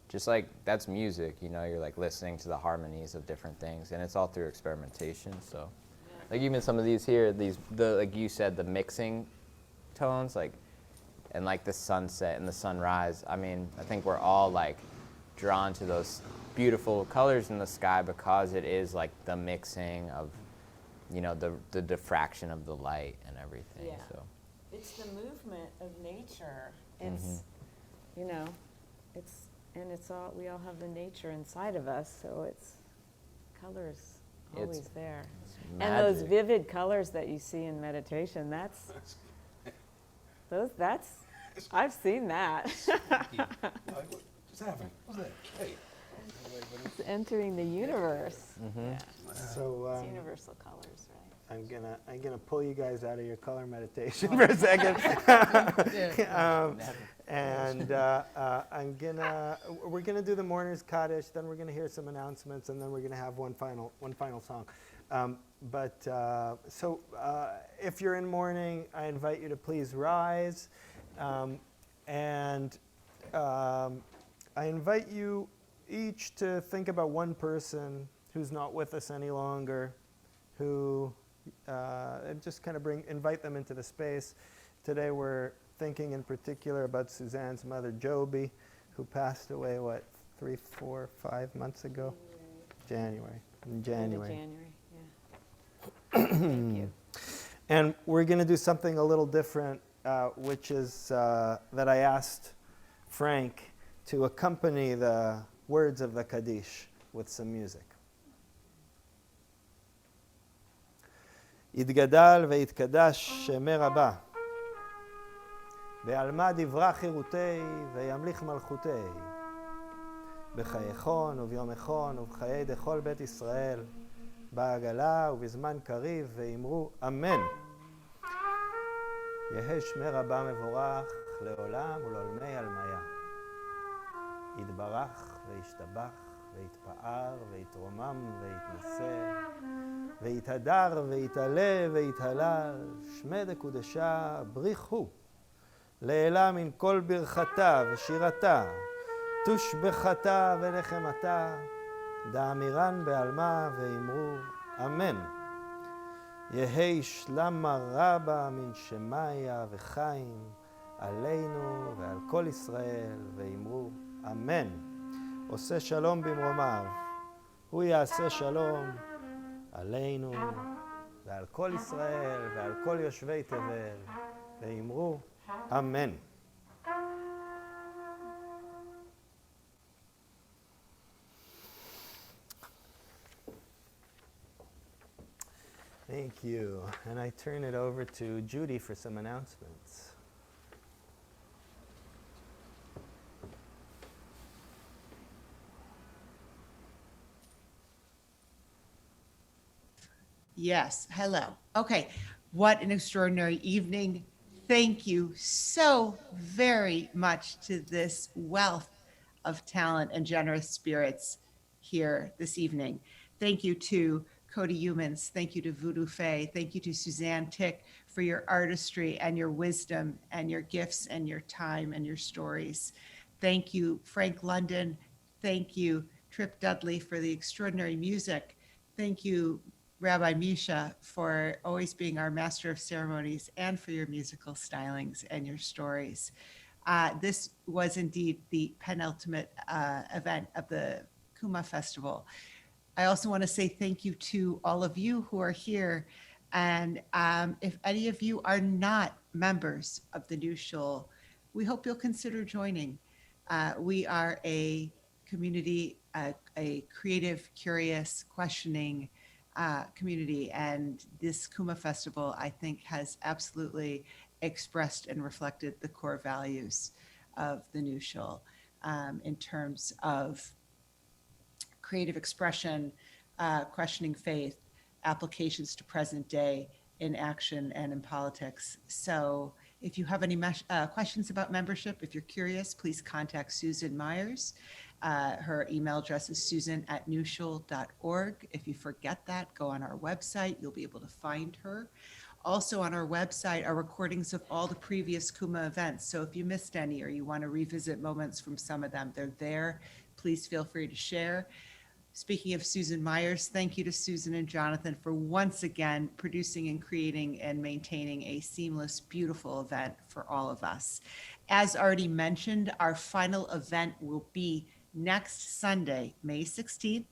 just like that's music, you know. You're like listening to the harmonies of different things, and it's all through experimentation. So, like even some of these here, like you said, the mixing tones, like, and like the sunset and the sunrise. I mean, I think we're all like drawn to those beautiful colors in the sky because it is like the mixing of, you know, the diffraction of the light and everything. Yeah. So It's the movement of nature. It's, you know, it's all, we all have the nature inside of us, so color's always there. And those vivid colors that you see in meditation, I've seen that. What's happening? What's that? Hey. It's entering the universe. Yeah. So It's universal colors, right? I'm gonna pull you guys out of your color meditation for a second, and we're gonna do the Mourner's Kaddish. Then we're gonna hear some announcements, and then we're gonna have one final song. If you're in mourning, I invite you to please rise, and I invite you each to think about one person who's not with us any longer, who just kind of invite them into the space. Today we're thinking in particular about Suzanne's mother, Joby, who passed away, 3, 4, 5 months ago? January. In January. January, yeah. Thank you. And we're going to do something a little different, which is that I asked Frank to accompany the words of the Kaddish with some music. יתגדל ויתקדש שמי רבה, בעלמא דברה חירותי וימליך מלכותי, בחייכון וביומכון ובחיי דכל בית ישראל, בעגלה ובזמן קריב ואמרו אמן. יהא שמי רבה מבורך לעולם ולעולמי עלמיה. יתברך וישתבח ויתפאר ויתרומם ויתנשא ויתהדר ויתעלה ויתהלל, שמי דקודשה בריחו, לעילה מן כל ברכתה ושירתה, תושבחתה ונחמתה, דאמירן בעלמה ואמרו אמן. יהי שלמה רבה מן שמיה וחיים עלינו ועל כל ישראל ואמרו אמן. עושה שלום במרומיו, הוא יעשה שלום עלינו ועל כל ישראל ועל כל יושבי תבל ואמרו אמן. Thank you. And I turn it over to Judy for some announcements. Yes, hello. Okay, what an extraordinary evening. Thank you so very much to this wealth of talent and generous spirits here this evening. Thank you to Cody Umans. Thank you to Voodo Fé. Thank you to Suzanne Tick for your artistry and your wisdom and your gifts and your time and your stories. Thank you, Frank London. Thank you, Tripp Dudley, for the extraordinary music. Thank you, Rabbi Misha, for always being our master of ceremonies and for your musical stylings and your stories. This was indeed the penultimate event of the Kumah Festival. I also want to say thank you to all of you who are here. And if any of you are not members of the New Shul, we hope you'll consider joining. We are a community, a creative, curious, questioning, community. And this Kumah Festival, I think, has absolutely expressed and reflected the core values of the New Shul in terms of creative expression, questioning faith, applications to present day in action and in politics. So if you have any questions about membership, if you're curious, please contact Susan Myers. Her email address is susan@newshul.org. If you forget that, go on our website. You'll be able to find her. Also on our website are recordings of all the previous Kumah events. So if you missed any or you want to revisit moments from some of them, they're there. Please feel free to share. Speaking of Susan Myers, thank you to Susan and Jonathan for once again producing and creating and maintaining a seamless, beautiful event for all of us. As already mentioned, our final event will be next Sunday, May 16th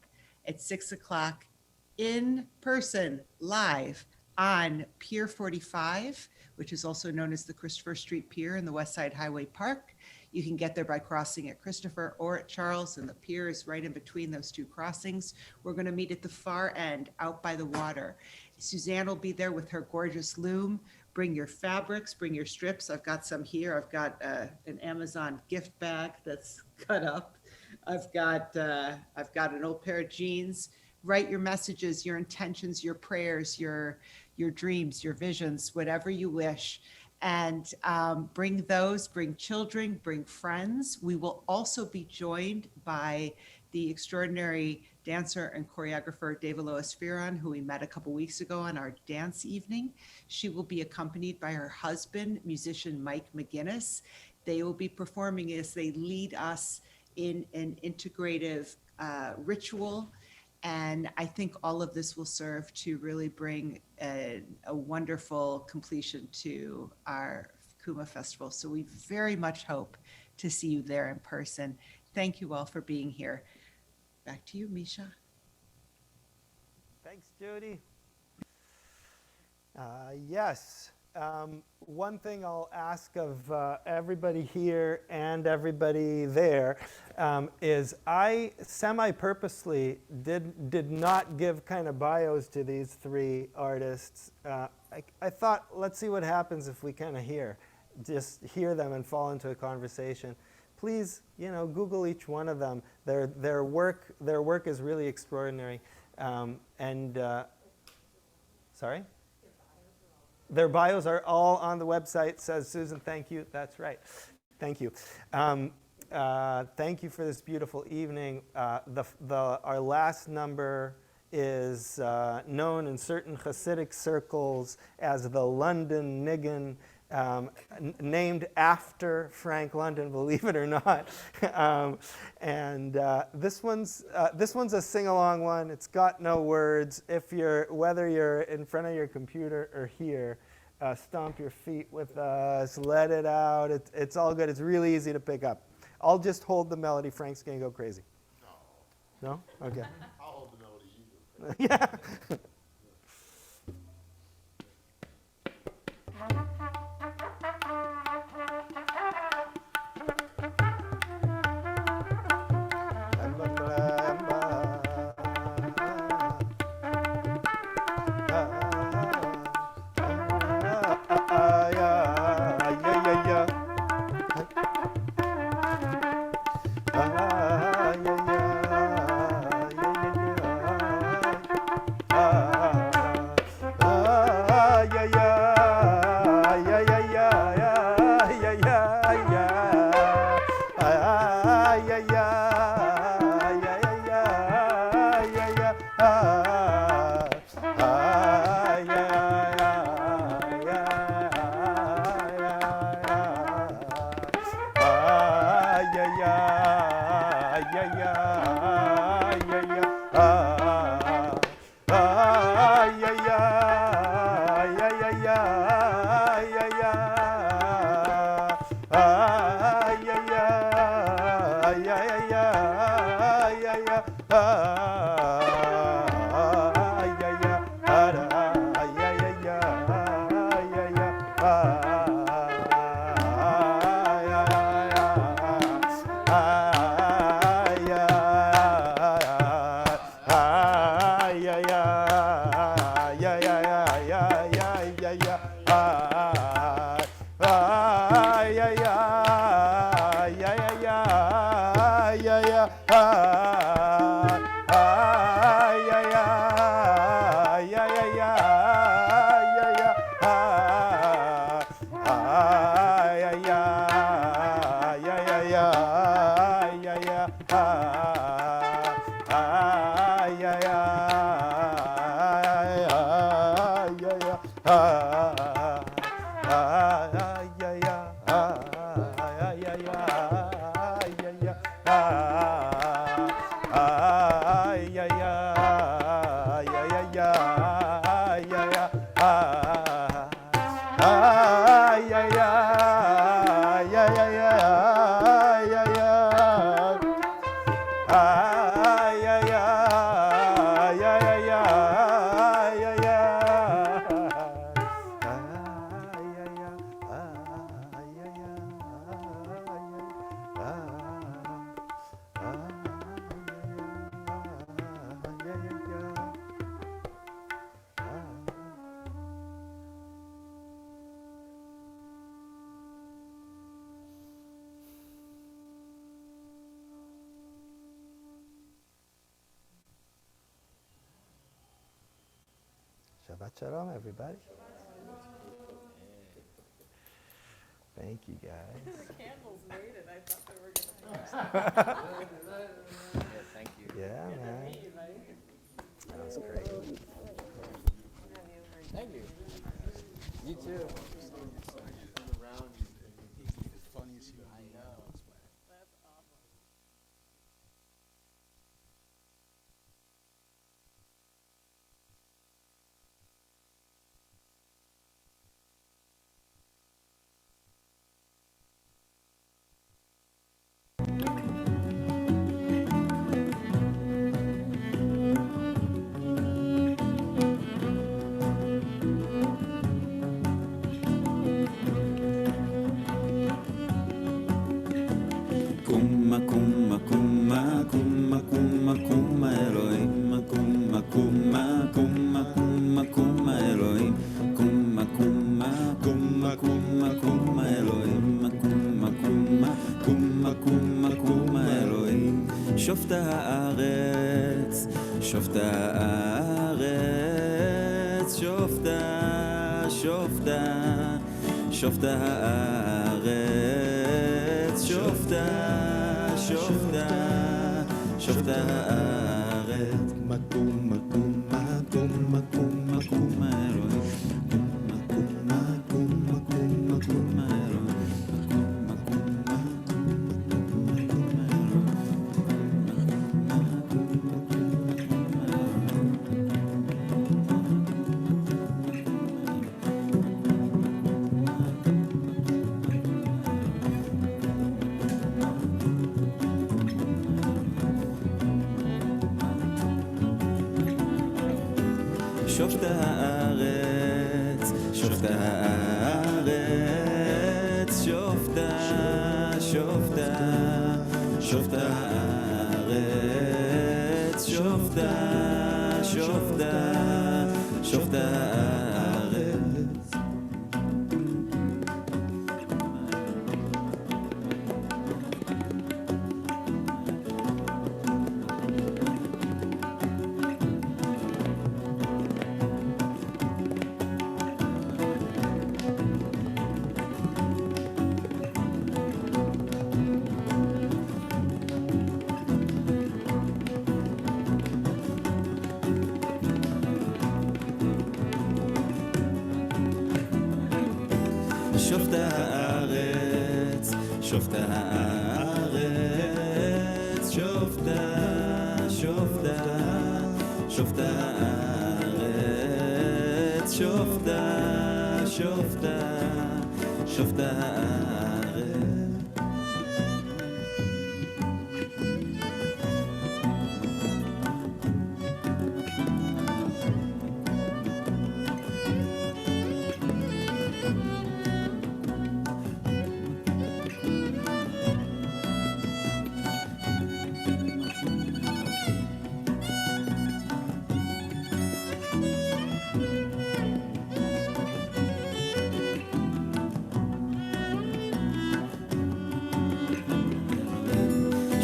at 6 o'clock in person, live on Pier 45, which is also known as the Christopher Street Pier in the West Side Highway Park. You can get there by crossing at Christopher or at Charles, and the pier is right in between those two crossings. We're going to meet at the far end, out by the water. Suzanne will be there with her gorgeous loom. Bring your fabrics, bring your strips. I've got some here. I've got an Amazon gift bag that's cut up. I've got an old pair of jeans. Write your messages, your intentions, your prayers, your dreams, your visions, whatever you wish. And bring those, bring children, bring friends. We will also be joined by the extraordinary dancer and choreographer Devalo Esfiran, who we met a couple weeks ago on our dance evening. She will be accompanied by her husband, musician Mike McGinnis. They will be performing as they lead us in an integrative ritual. And I think all of this will serve to really bring a wonderful completion to our Kumah Festival. So we very much hope to see you there in person. Thank you all for being here. Back to you, Misha. Thanks, Jody. Yes. One thing I'll ask of everybody here and everybody there is I semi-purposely did not give kind of bios to these three artists. I thought, let's see what happens if we kind of just hear them and fall into a conversation. Please, Google each one of them. Their work is really extraordinary. Sorry? Their bios are all on the website, says Susan. Thank you. That's right. Thank you. Thank you for this beautiful evening. Our last number is known in certain Hasidic circles as the London Niggin, named after Frank London, believe it or not. This one's a sing-along one. It's got no words. Whether you're in front of your computer or here, stomp your feet with us, let it out. It's all good. It's really easy to pick up. I'll just hold the melody. Frank's gonna go crazy. No? Okay. I'll hold the melody. You go. Yeah. Shabbat Shalom, everybody. Thank you, guys. The candles made it. I thought they were going to Thank you. Yeah, man. That was great. Thank you. You too. Kumah, kumah, kumah, kumah, kumah, kumah, Elohim. Kumah, kumah, kumah, kumah, kumah, Elohim. Kumah, kumah, kumah, kumah, kumah, Elohim. Kumah, kumah, kumah, kumah, kumah, Elohim. שופטי הארץ, שופטי הארץ, שופטי, שופטי, שופטי הארץ, שופטי, שופטי, שופטי הארץ. מקום, מקום, מקום, מקום, מקום, אלוהים. מקום, מקום, מקום, מקום, אלוהים. שופטי הארץ, שופטי הארץ, שופטי, שופטי, שופטי הארץ, שופטי, שופטי, שופטי הארץ. שופטי הארץ, שופטי הארץ, שופטי, שופטי, שופטי הארץ, שופטי, שופטי, שופטי הארץ.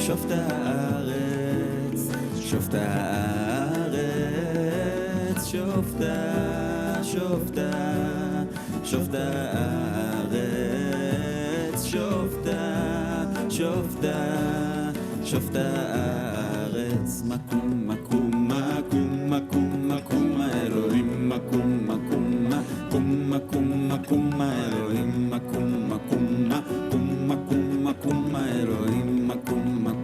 שופטי הארץ, שופטי הארץ, שופטי, שופטי, שופטי הארץ, שופטי, שופטי, שופטי הארץ. מקום, מקום, מקום, מקום, מקום האלוהים. מקום, מקום, מקום, מקום, מקום האלוהים. מקום, מקום, מקום, מקום, מקום Kumah Elohim Makum